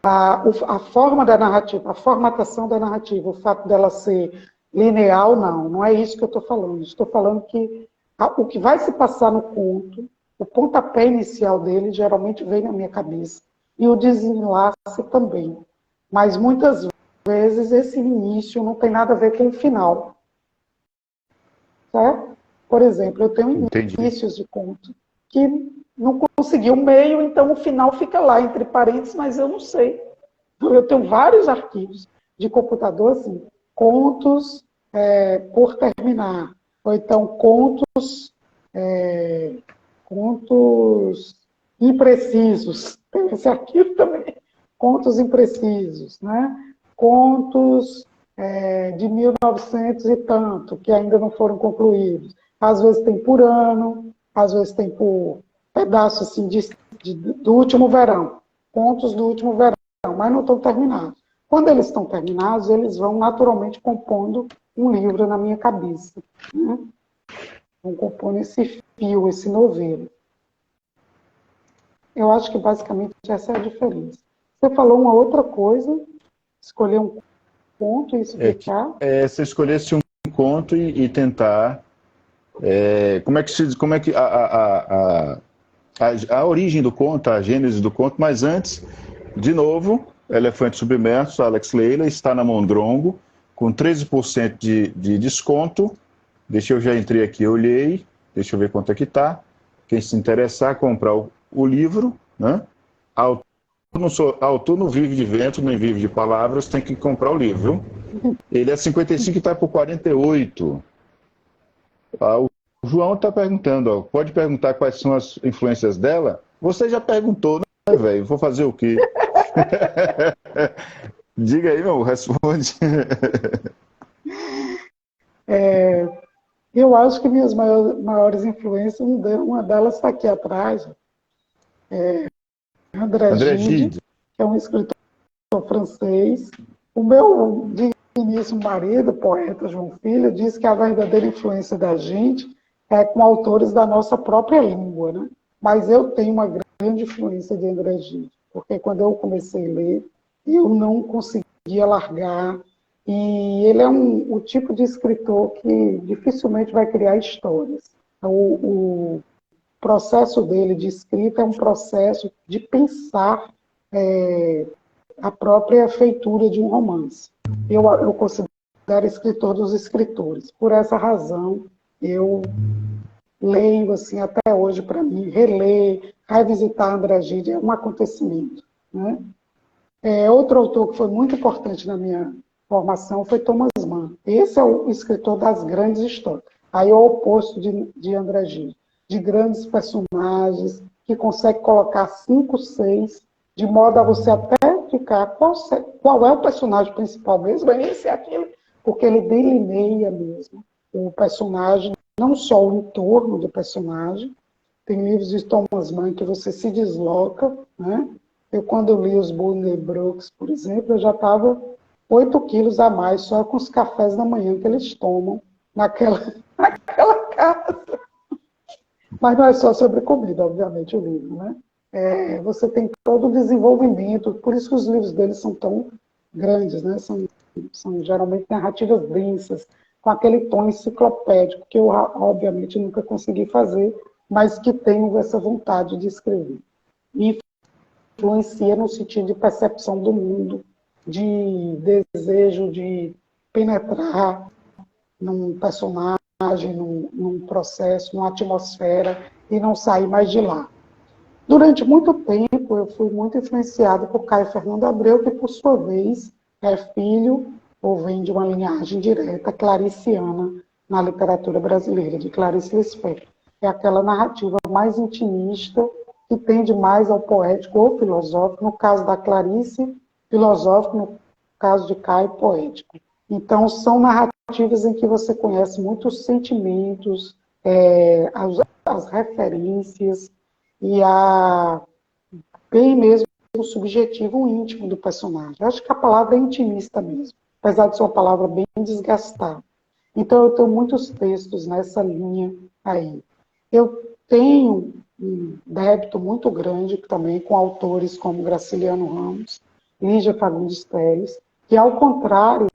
a forma da narrativa, a formatação da narrativa, o fato dela ser linear, não é isso que eu estou falando. Estou falando que o que vai se passar no conto, o pontapé inicial dele geralmente vem na minha cabeça, e o desenlace também. Mas muitas vezes esse início não tem nada a ver com o final. Certo? Por exemplo, eu tenho inícios de conto que não consegui o meio, então o final fica lá, entre parênteses, mas eu não sei. Eu tenho vários arquivos de computador, assim, contos por terminar, ou então contos imprecisos. Tem esse arquivo também. Contos imprecisos, né? Contos de 1900 e tanto, que ainda não foram concluídos. Às vezes tem por ano, às vezes tem por pedaço assim, do último verão. Contos do último verão, mas não estão terminados. Quando eles estão terminados, eles vão naturalmente compondo um livro na minha cabeça. Né? Vão compondo esse fio, esse novelo. Eu acho que basicamente essa é a diferença. Você falou uma outra coisa, escolher um conto e explicar. Se eu escolhesse um conto e tentar... como é que a origem do conto, a gênese do conto, mas antes, de novo, Elefante Submerso, Alex Leila, está na Mondrongo, com 13% de desconto. Deixa eu já entrei aqui, eu olhei, deixa eu ver quanto é que está. Quem se interessar, comprar o livro, né? Autor não vive de vento, nem vive de palavras, tem que comprar o livro. Ele é 55 e está por 48. O João está perguntando, pode perguntar quais são as influências dela? Você já perguntou, né, velho? Vou fazer o quê? Diga aí, meu, responde. Eu acho que minhas maiores influências, uma delas está aqui atrás, André Gide, que é um escritor francês. O meu digníssimo marido, poeta João Filho, diz que a verdadeira influência da gente é com autores da nossa própria língua, né? Mas eu tenho uma grande influência de André Gide, porque quando eu comecei a ler, eu não conseguia largar. E ele é o tipo de escritor que dificilmente vai criar histórias. O processo dele de escrita é um processo de pensar a própria feitura de um romance. Eu considero escritor dos escritores. Por essa razão, eu leio assim até hoje para mim, reler, revisitar André Gide é um acontecimento. Né? Outro autor que foi muito importante na minha formação foi Thomas Mann. Esse é o escritor das grandes histórias. Aí é o oposto de André Gide, de grandes personagens, que consegue colocar 5, 6, de modo a você até ficar qual é o personagem principal mesmo, esse é aquele, porque ele delineia mesmo o personagem, não só o entorno do personagem. Tem livros de Thomas Mann que você se desloca, né? Eu, quando li os Buddenbrooks, por exemplo, eu já estava 8 quilos a mais só com os cafés da manhã que eles tomam naquela casa. Mas não é só sobre comida, obviamente, o livro, né? Você tem todo o desenvolvimento, por isso que os livros deles são tão grandes, né? São geralmente narrativas densas, com aquele tom enciclopédico, que eu, obviamente, nunca consegui fazer, mas que tenho essa vontade de escrever. Me influencia no sentido de percepção do mundo, de desejo de penetrar num personagem, num processo, numa atmosfera, e não sair mais de lá. Durante muito tempo, eu fui muito influenciada por Caio Fernando Abreu, que, por sua vez, é filho, ou vem de uma linhagem direta clariciana na literatura brasileira, de Clarice Lispector. É aquela narrativa mais intimista, que tende mais ao poético ou filosófico, no caso da Clarice, filosófico, no caso de Caio, poético. Então, são narrativas em que você conhece muitos sentimentos, as referências e a bem mesmo o subjetivo, o íntimo do personagem. Eu acho que a palavra é intimista mesmo, apesar de ser uma palavra bem desgastada. Então, eu tenho muitos textos nessa linha aí. Eu tenho um débito muito grande também com autores como Graciliano Ramos, Lígia Fagundes Telles, que, ao contrário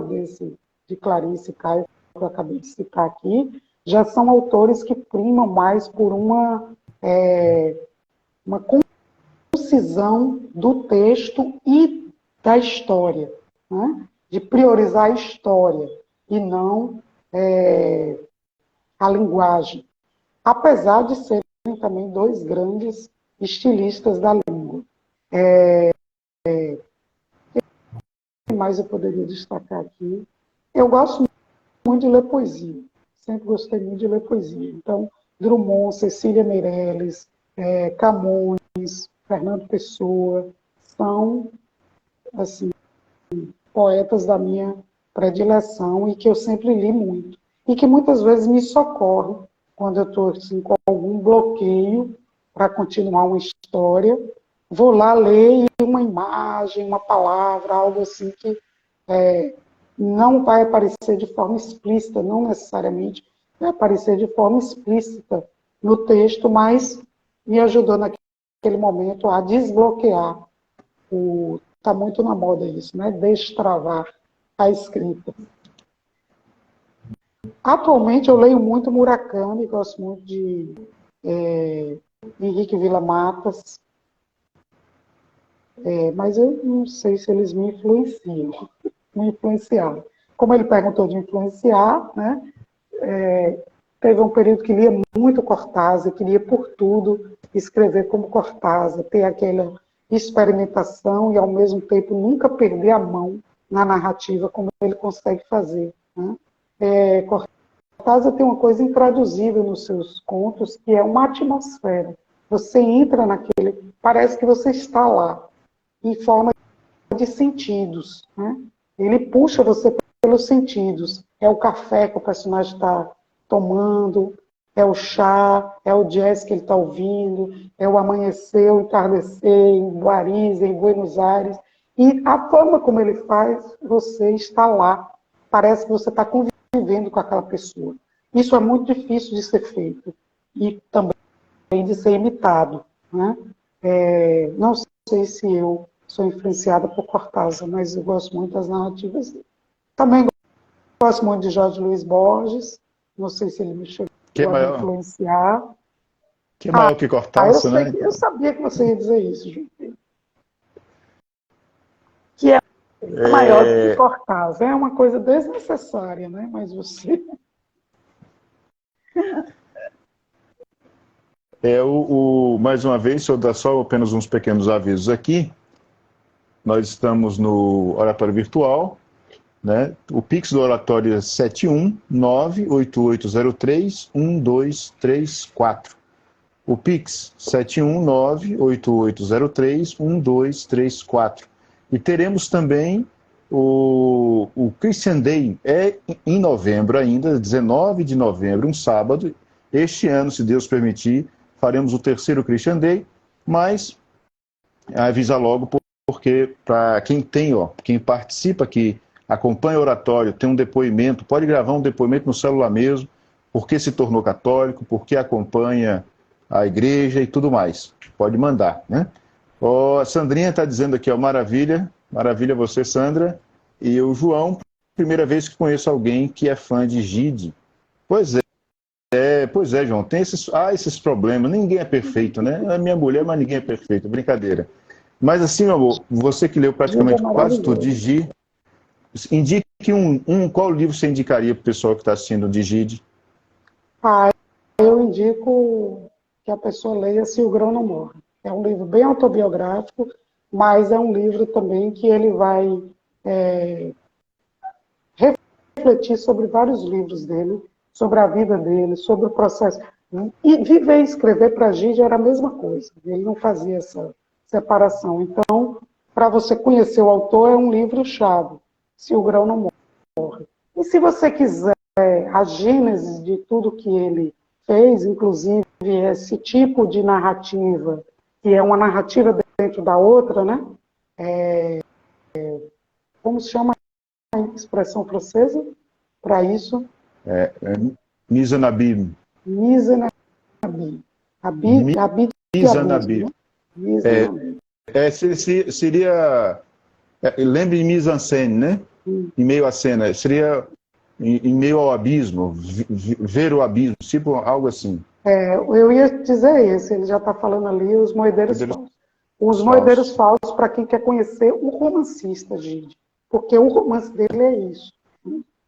de Clarice e Caio, que eu acabei de citar aqui, já são autores que primam mais por uma concisão do texto e da história, né? De priorizar a história e não a linguagem, apesar de serem também dois grandes estilistas da língua. O que mais eu poderia destacar aqui? Eu gosto muito de ler poesia, sempre gostei muito de ler poesia. Então, Drummond, Cecília Meirelles, Camões, Fernando Pessoa, são, assim, poetas da minha predileção e que eu sempre li muito. E que muitas vezes me socorre quando eu estou assim, com algum bloqueio para continuar uma história. Vou lá ler e uma imagem, uma palavra, algo assim que não vai aparecer de forma explícita, não necessariamente vai aparecer de forma explícita no texto, mas me ajudou naquele momento a desbloquear. Está muito na moda isso, né? Destravar a escrita. Atualmente eu leio muito Murakami, gosto muito de Henrique Villa-Matas, mas eu não sei se eles me influenciam. Me influenciaram. Como ele perguntou de influenciar, né? Teve um período que lia muito Cortázar, queria por tudo escrever como Cortázar, ter aquela experimentação e ao mesmo tempo nunca perder a mão na narrativa como ele consegue fazer, né? Cortázar tem uma coisa intraduzível nos seus contos, que é uma atmosfera. Você entra naquele, parece que você está lá, em forma de sentidos, né? Ele puxa você pelos sentidos. É o café que o personagem está tomando, é o chá, é o jazz que ele está ouvindo, é o amanhecer, o entardecer em Paris, em Buenos Aires. E a forma como ele faz, você está lá. Parece que você está convivendo com aquela pessoa. Isso é muito difícil de ser feito e também de ser imitado, né? Não sei se eu sou influenciada por Cortázar, mas eu gosto muito das narrativas dele. Também gosto muito de Jorge Luiz Borges, não sei se ele me chegou a me influenciar. Que é maior que Cortázar, né? Eu sabia que você ia dizer isso, Júlio. Que é maior que Cortázar. É uma coisa desnecessária, né? Mas você... Mais uma vez, se eu dar só apenas uns pequenos avisos aqui, nós estamos no Oratório Virtual, né? O Pix do Oratório é 71988031234. O Pix 71988031234. E teremos também o Christian Day, em novembro ainda, 19 de novembro, um sábado. Este ano, se Deus permitir, faremos o terceiro Christian Day, mas avisa logo, porque para quem quem participa aqui, acompanha o oratório, tem um depoimento, pode gravar um depoimento no celular mesmo, por que se tornou católico, por que acompanha a igreja e tudo mais. Pode mandar, né? A Sandrinha está dizendo aqui, maravilha você, Sandra. E o João, primeira vez que conheço alguém que é fã de Gide. Pois é, João, tem esses problemas, ninguém é perfeito, né? É minha mulher, mas ninguém é perfeito, brincadeira. Mas assim, meu amor, você que leu praticamente quase tudo de Gide, indique qual livro você indicaria para o pessoal que está assistindo de Gide? Eu indico que a pessoa leia Se o Grão Não Morre. É um livro bem autobiográfico, mas é um livro também que ele vai refletir sobre vários livros dele, sobre a vida dele, sobre o processo. E viver e escrever para Gide era a mesma coisa, ele não fazia essa separação. Então, para você conhecer o autor, é um livro-chave, Se o Grão Não Morre. E se você quiser a gênese de tudo que ele fez, inclusive esse tipo de narrativa que é uma narrativa dentro da outra, né? Como se chama a expressão francesa para isso? Mizanabim. Mizanabim. Habit de abuso, Mizanabim. né? Mizanabim. Seria lembre de mise-en-scène, né? Em meio à cena. Seria em meio ao abismo, ver o abismo, tipo algo assim. Eu ia dizer esse, ele já está falando ali, os moedeiros falsos. Os moedeiros falsos, para quem quer conhecer o romancista, Gide. Porque o romance dele é isso.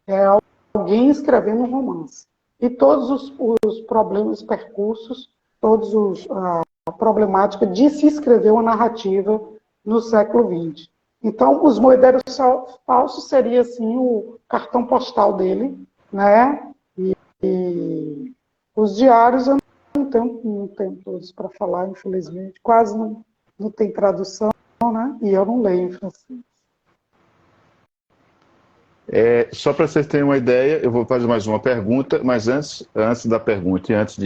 É alguém escrevendo um romance. E todos os problemas, percursos, a problemática de se escrever uma narrativa no século XX. Então, os moedeiros falsos seria, assim, o cartão postal dele, né? E os diários eu não tenho todos para falar, infelizmente. Quase não tem tradução, né? E eu não leio em francês. Só para vocês terem uma ideia, eu vou fazer mais uma pergunta, mas antes da pergunta e antes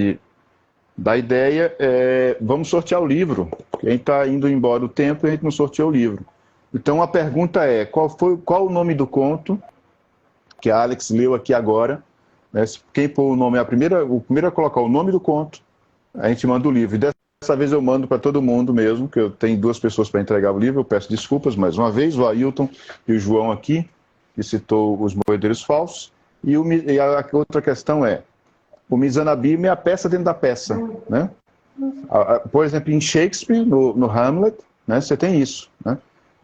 da ideia, vamos sortear o livro. A gente está indo embora o tempo e a gente não sorteou o livro. Então a pergunta é, qual o nome do conto que a Alex leu aqui agora? Né? Quem pôr o nome, o primeiro a colocar o nome do conto, a gente manda o livro. E dessa vez eu mando para todo mundo mesmo, que eu tenho 2 pessoas para entregar o livro, eu peço desculpas mais uma vez, o Ailton e o João aqui, que citou os moedeiros falsos. E a outra questão é, o Mizanabim é a peça dentro da peça. Né? Por exemplo, em Shakespeare, no Hamlet, né, você tem isso. Né?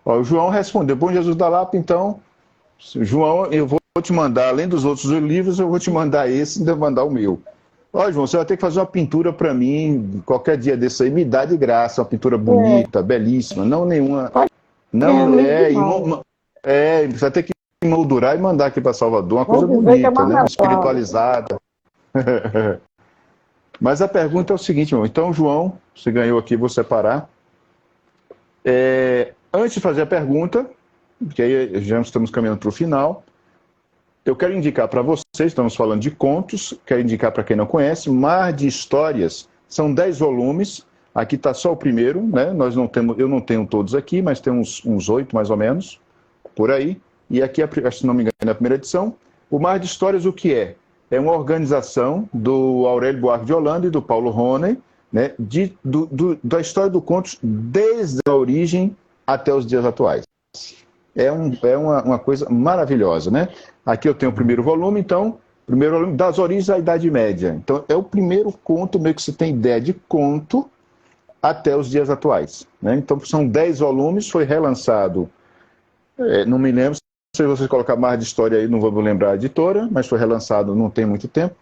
O João respondeu, Bom Jesus da Lapa, então, João, eu vou te mandar, além dos outros livros, eu vou te mandar esse e ainda mandar o meu. Ó, João, você vai ter que fazer uma pintura para mim, qualquer dia desse aí, me dá de graça, uma pintura bonita, belíssima, não nenhuma... Não você vai ter que moldurar e mandar aqui para Salvador, uma coisa bonita, né? Espiritualizada. Mas a pergunta é o seguinte, irmão. Então, João, você ganhou aqui, vou separar. Antes de fazer a pergunta, porque aí já estamos caminhando para o final, eu quero indicar para vocês, estamos falando de contos, quero indicar para quem não conhece, Mar de Histórias, são 10 volumes, aqui está só o primeiro, né? Eu não tenho todos aqui, mas tem uns 8 mais ou menos, por aí. E aqui, se não me engano, é a primeira edição. O Mar de Histórias, o que é? É uma organização do Aurélio Buarque de Holanda e do Paulo Roney, né, da história do contos desde a origem até os dias atuais. É uma coisa maravilhosa, né? Aqui eu tenho o primeiro volume, então, primeiro volume das origens à Idade Média. Então, é o primeiro conto, meio que você tem ideia de conto até os dias atuais. Né? Então, são 10 volumes, foi relançado, não me lembro, se vocês colocar mais de história aí, não vou lembrar a editora, mas foi relançado não tem muito tempo.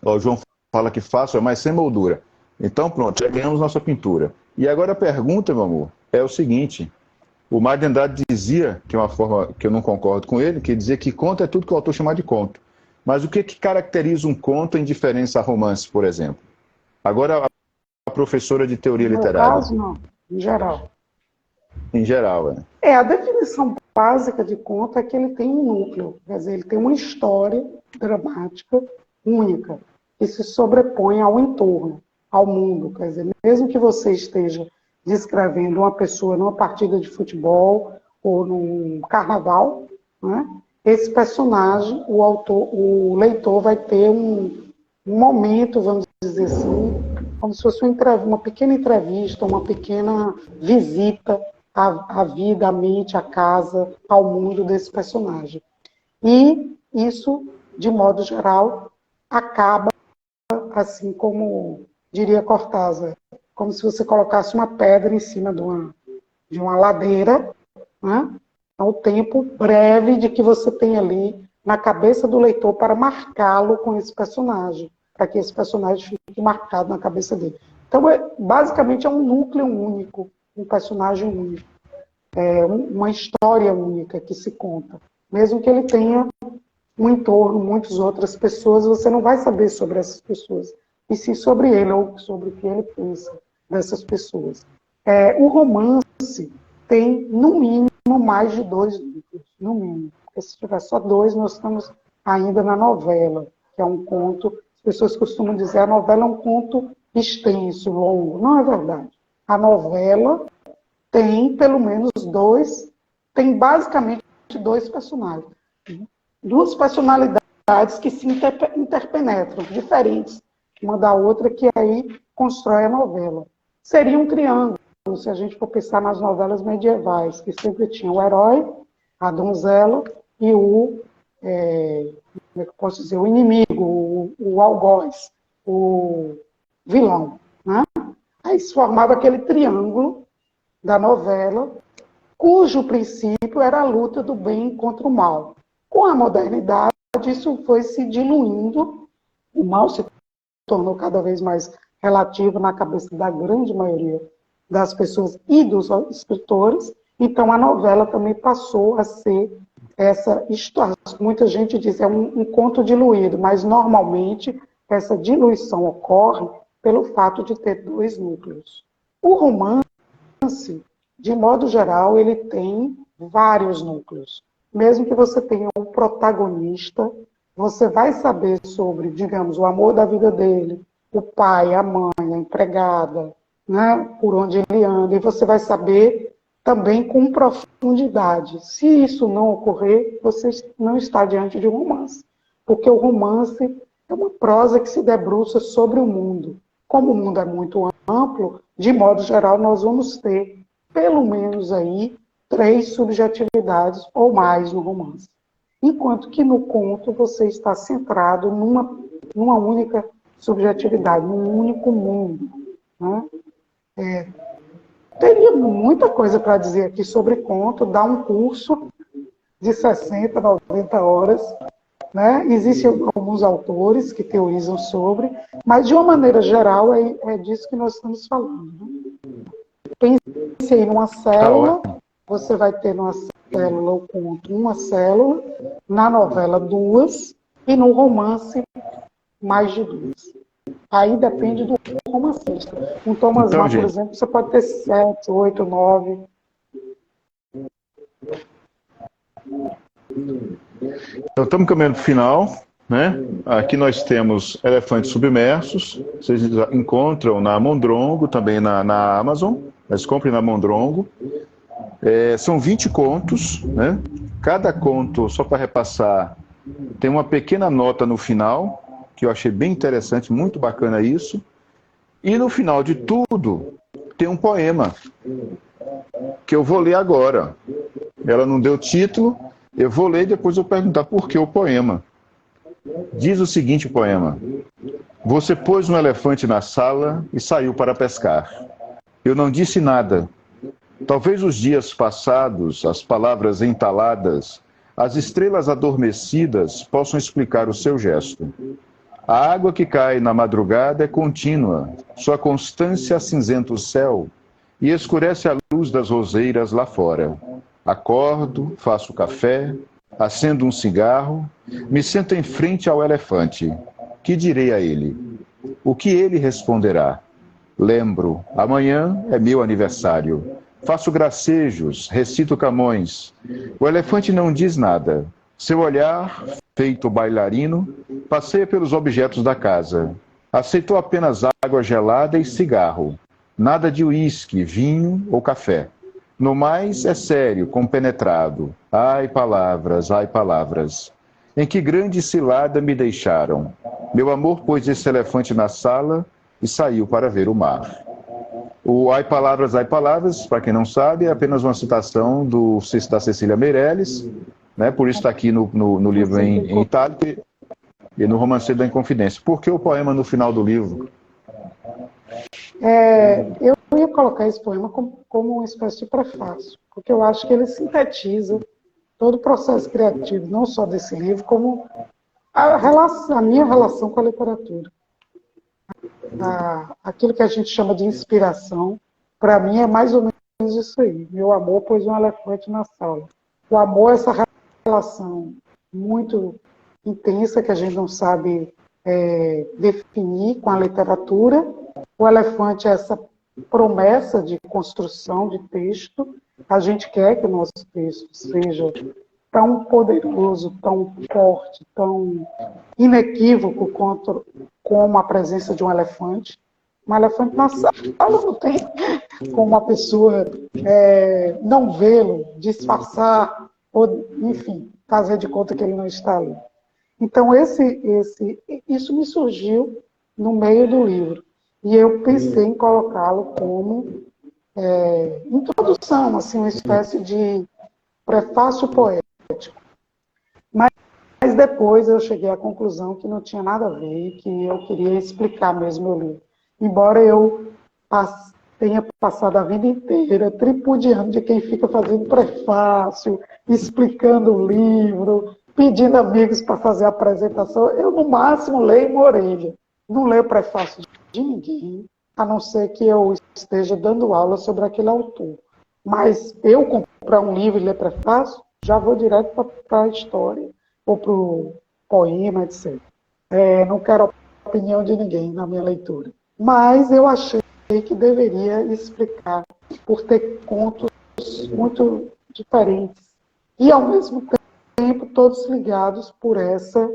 O João fala que fácil, mas sem moldura. Então, pronto, já ganhamos nossa pintura. E agora a pergunta, meu amor, é o seguinte: o Mário de Andrade dizia, que é uma forma que eu não concordo com ele, que dizia que conto é tudo que o autor chama de conto. Mas o que caracteriza um conto em diferença a romance, por exemplo? Agora, a professora de teoria literária. No caso, não. Em geral. Em geral, a definição básica de conto é que ele tem um núcleo, quer dizer, ele tem uma história dramática única, que se sobrepõe ao entorno, ao mundo. Quer dizer, mesmo que você esteja descrevendo uma pessoa numa partida de futebol ou num carnaval, né, esse personagem, o leitor vai ter um momento, vamos dizer assim, como se fosse uma pequena entrevista, uma pequena visita à vida, à mente, à casa, ao mundo desse personagem. E isso, de modo geral, acaba, assim como diria Cortázar, como se você colocasse uma pedra em cima de uma ladeira, né? O tempo breve de que você tem ali na cabeça do leitor para marcá-lo com esse personagem, para que esse personagem fique marcado na cabeça dele. Então, basicamente, é um núcleo único, um personagem único, uma história única que se conta. Mesmo que ele tenha um entorno, muitas outras pessoas, você não vai saber sobre essas pessoas, e sim sobre ele, ou sobre o que ele pensa dessas pessoas. O romance tem, no mínimo, mais de 2 núcleos, no mínimo. Porque se tiver só 2, nós estamos ainda na novela, que é um conto. As pessoas costumam dizer que a novela é um conto extenso, longo. Não é verdade. A novela tem pelo menos dois, tem basicamente dois personagens. Duas personalidades que se interpenetram, diferentes uma da outra, que aí constrói a novela. Seria um triângulo, se a gente for pensar nas novelas medievais, que sempre tinha o herói, a donzela e o, como é que eu posso dizer, o inimigo, o algoz, o vilão. Né? Aí se formava aquele triângulo da novela, cujo princípio era a luta do bem contra o mal. Com a modernidade, isso foi se diluindo, o mal se tornou cada vez mais relativo na cabeça da grande maioria das pessoas e dos escritores, então a novela também passou a ser essa história. Muita gente diz, é um conto diluído, mas normalmente essa diluição ocorre pelo fato de ter dois núcleos. O romance, de modo geral, ele tem vários núcleos. Mesmo que você tenha um protagonista, você vai saber sobre, digamos, o amor da vida dele, o pai, a mãe, a empregada, né, por onde ele anda, e você vai saber também com profundidade. Se isso não ocorrer, você não está diante de um romance, porque o romance é uma prosa que se debruça sobre o mundo. Como o mundo é muito amplo, de modo geral, nós vamos ter pelo menos aí 3 subjetividades ou mais no romance. Enquanto que no conto você está centrado numa única subjetividade, num único mundo. Né? Teria muita coisa para dizer aqui sobre conto, dar um curso de 60, 90 horas. Né? Existem alguns autores que teorizam sobre, mas de uma maneira geral é disso que nós estamos falando. Né? Pense aí numa célula, você vai ter numa célula o conto uma célula, na novela 2 e no romance mais de 2. Aí depende do romancista. Um Thomas Mann, por exemplo, você pode ter 7, 8, 9. Então estamos caminhando para o final. Né? Aqui nós temos Elefantes Submersos. Vocês encontram na Mondrongo, também na Amazon. Mas comprem na Mondrongo. São 20 contos. Né? Cada conto, só para repassar, tem uma pequena nota no final, que eu achei bem interessante, muito bacana isso. E no final de tudo, tem um poema, que eu vou ler agora. Ela não deu título, eu vou ler e depois eu vou perguntar por que o poema. Diz o seguinte o poema: Você pôs um elefante na sala e saiu para pescar. Eu não disse nada. Talvez os dias passados, as palavras entaladas, as estrelas adormecidas possam explicar o seu gesto. A água que cai na madrugada é contínua, sua constância acinzenta o céu e escurece a luz das roseiras lá fora. Acordo, faço café, acendo um cigarro, me sento em frente ao elefante. Que direi a ele? O que ele responderá? Lembro, amanhã é meu aniversário. Faço gracejos, recito Camões. O elefante não diz nada. Seu olhar, feito bailarino, passeia pelos objetos da casa. Aceitou apenas água gelada e cigarro. Nada de uísque, vinho ou café. No mais, é sério, compenetrado. Ai, palavras. Em que grande cilada me deixaram. Meu amor pôs esse elefante na sala e saiu para ver o mar. O ai, palavras, para quem não sabe, é apenas uma citação da Cecília Meirelles, né? Por isso está aqui no livro em itálico e no Romanceiro da Inconfidência. Por que o poema no final do livro? Eu ia colocar esse poema como uma espécie de prefácio, porque eu acho que ele sintetiza todo o processo criativo, não só desse livro, como a minha relação com a literatura. Aquilo que a gente chama de inspiração, para mim é mais ou menos isso aí. Meu amor pôs um elefante na sala. O amor é essa relação muito intensa que a gente não sabe definir com a literatura. O elefante é essa promessa de construção de texto. A gente quer que o nosso texto seja tão poderoso, tão forte, tão inequívoco como a presença de um elefante. um elefante na sala, não tem como uma pessoa não vê-lo, disfarçar, ou, enfim, fazer de conta que ele não está ali. Então, isso me surgiu no meio do livro. E eu pensei em colocá-lo como introdução, assim, uma espécie de prefácio poético. Mas depois eu cheguei à conclusão que não tinha nada a ver e que eu queria explicar mesmo o livro. Embora eu tenha passado a vida inteira tripudiando de quem fica fazendo prefácio, explicando o livro, pedindo amigos para fazer a apresentação, eu no máximo leio uma orelha. Não leio prefácio de ninguém, a não ser que eu esteja dando aula sobre aquele autor. Mas eu comprar um livro e ler prefácio, já vou direto para a história, ou para o poema, etc. Não quero a opinião de ninguém na minha leitura. Mas eu achei que deveria explicar, por ter contos muito diferentes. E, ao mesmo tempo, todos ligados por essa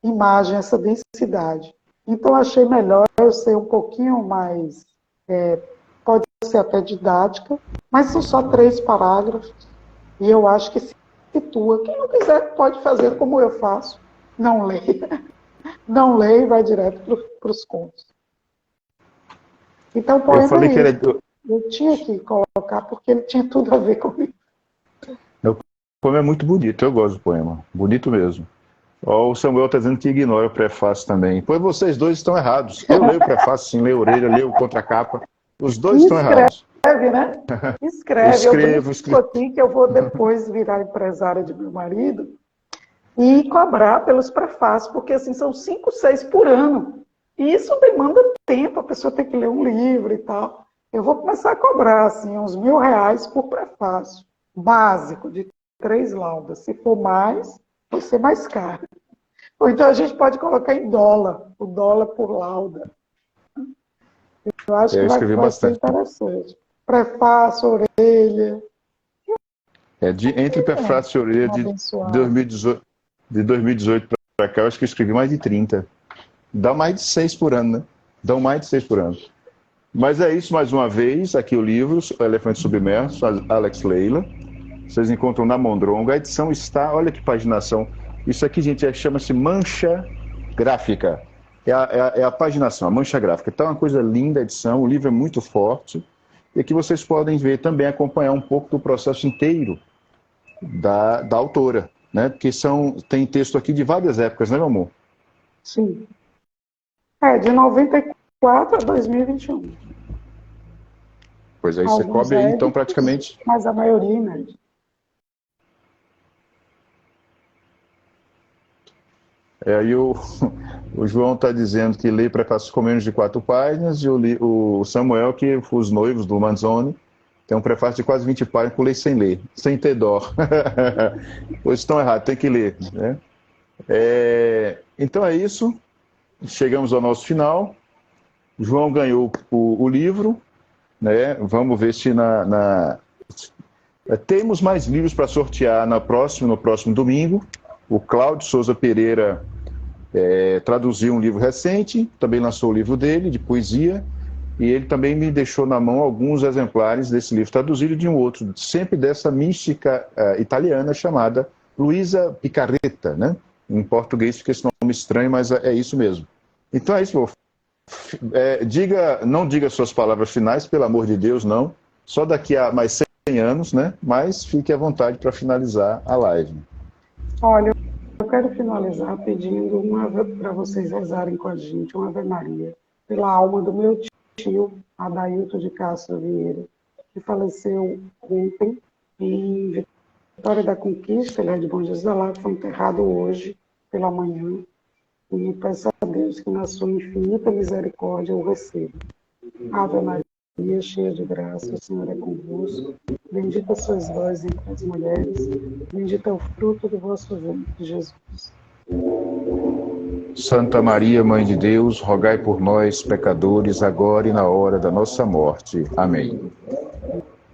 imagem, essa densidade. Então, achei melhor eu ser um pouquinho mais, pode ser até didática, mas são só 3 parágrafos, e eu acho que se situa. Quem não quiser pode fazer como eu faço, não lê e vai direto para os contos. Então, o poema eu tinha que colocar, porque ele tinha tudo a ver comigo. O poema é muito bonito, eu gosto do poema, bonito mesmo. O Samuel está dizendo que ignora o prefácio também. Pois vocês dois estão errados. Eu leio o prefácio, sim, leio a orelha, leio o contracapa. Os dois estão errados. Escreve, né? Escreve. Eu aqui que eu vou depois virar empresária de meu marido e cobrar pelos prefácios, porque assim são 5, 6 por ano. E isso demanda tempo, a pessoa tem que ler um livro e tal. Eu vou começar a cobrar assim, uns R$1.000 por prefácio, básico, de 3 laudas. Se for mais, vai ser mais caro. Ou então a gente pode colocar em dólar, o dólar por lauda. Eu acho que vai ser interessante. Prefácio, orelha. Entre prefácio e orelha de 2018 para cá, eu acho que eu escrevi mais de 30. Dá mais de 6 por ano, né? Dão mais de 6 por ano. Mas é isso, mais uma vez, aqui o livro, O Elefante Submerso, Alex Leila. Vocês encontram na Mondrongo. A edição está, olha que paginação. Isso aqui, gente, chama-se mancha gráfica. É a paginação, a mancha gráfica. Então é uma coisa linda a edição, o livro é muito forte. E aqui vocês podem ver também, acompanhar um pouco do processo inteiro da autora, né? Porque tem texto aqui de várias épocas, né, meu amor? Sim. De 94 a 2021. Pois aí você cobre aí, então, praticamente... Mas a maioria, né? Aí o João está dizendo que lê prefácio com menos de 4 páginas, e o Samuel, que os noivos do Manzoni, tem um prefácio de quase 20 páginas com lei sem ler, sem ter dó. Pois estão errados, tem que ler. Né? Então é isso, chegamos ao nosso final. João ganhou o livro, né? Vamos ver se temos mais livros para sortear no próximo domingo. O Cláudio Souza Pereira traduziu um livro recente, também lançou o livro dele, de poesia, e ele também me deixou na mão alguns exemplares desse livro traduzido de um outro, sempre dessa mística italiana chamada Luisa Picarretta, né? Em português fica esse nome estranho, mas é isso mesmo. Então é isso, meu. Não diga suas palavras finais, pelo amor de Deus, não. Só daqui a mais 100 anos, né? Mas fique à vontade para finalizar a live. Olha, eu quero finalizar pedindo para vocês rezarem com a gente, uma Ave Maria, pela alma do meu tio, Adailton de Castro Vieira, que faleceu ontem em Vitória da Conquista, ele é de Bom Jesus da Lapa, foi enterrado hoje pela manhã, e peço a Deus que na sua infinita misericórdia o receba. Ave Maria, cheia de graça, o Senhor é convosco. Bendita sois vós entre as mulheres, bendito é o fruto do vosso ventre, Jesus. Santa Maria, Mãe de Deus, rogai por nós, pecadores, agora e na hora da nossa morte. Amém.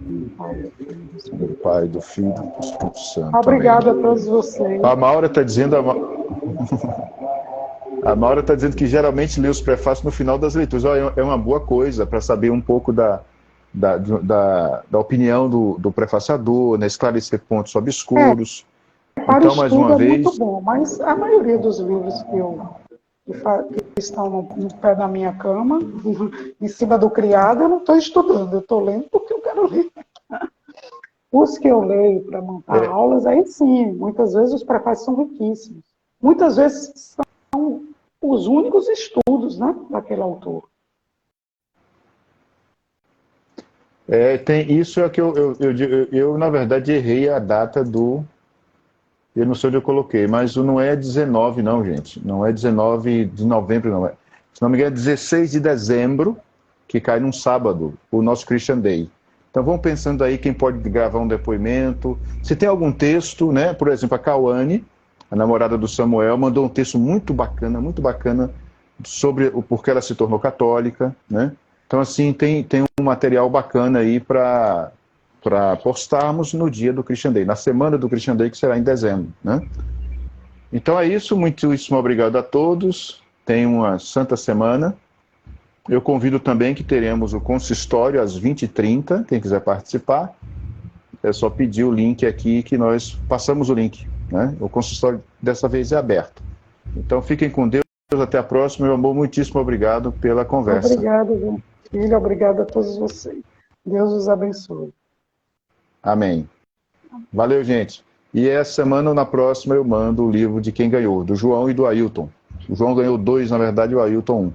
Do Pai, do Filho e do Espírito Santo. Obrigada Amém. a todos vocês. A Maura está dizendo... A Maura está dizendo que geralmente lê os prefácios no final das leituras. Ó, é uma boa coisa para saber um pouco da opinião do prefaciador, né? Esclarecer pontos obscuros. Para Então, mais estudo uma é vez... muito bom, mas a maioria dos livros que estão no pé da minha cama, em cima do criado, eu não estou estudando, eu estou lendo porque eu quero ler. Os que eu leio para montar aulas, aí sim, muitas vezes os prefácios são riquíssimos. Muitas vezes são os únicos estudos, né, daquele autor. Isso é que eu, na verdade, errei a data do... Eu não sei onde eu coloquei, mas não é 19, não, gente. Não é 19 de novembro, não. Se não me engano, é 16 de dezembro, que cai num sábado, o nosso Christian Day. Então, vamos pensando aí quem pode gravar um depoimento. Se tem algum texto, né? Por exemplo, a Cauane, a namorada do Samuel, mandou um texto muito bacana, sobre o porquê ela se tornou católica, né? Então, assim, tem um material bacana aí para postarmos no dia do Christian Day, na semana do Christian Day, que será em dezembro, né? Então é isso, muitíssimo obrigado a todos, tenham uma santa semana. Eu convido também que teremos o consistório às 20h30, quem quiser participar, é só pedir o link aqui que nós passamos o link, né? O consistório dessa vez é aberto. Então fiquem com Deus, até a próxima, meu amor, muitíssimo obrigado pela conversa. Obrigado, João Filho, obrigado a todos vocês. Deus os abençoe. Amém. Valeu, gente. E essa semana ou na próxima eu mando o livro de quem ganhou, do João e do Ailton. O João ganhou 2, na verdade, o Ailton 1.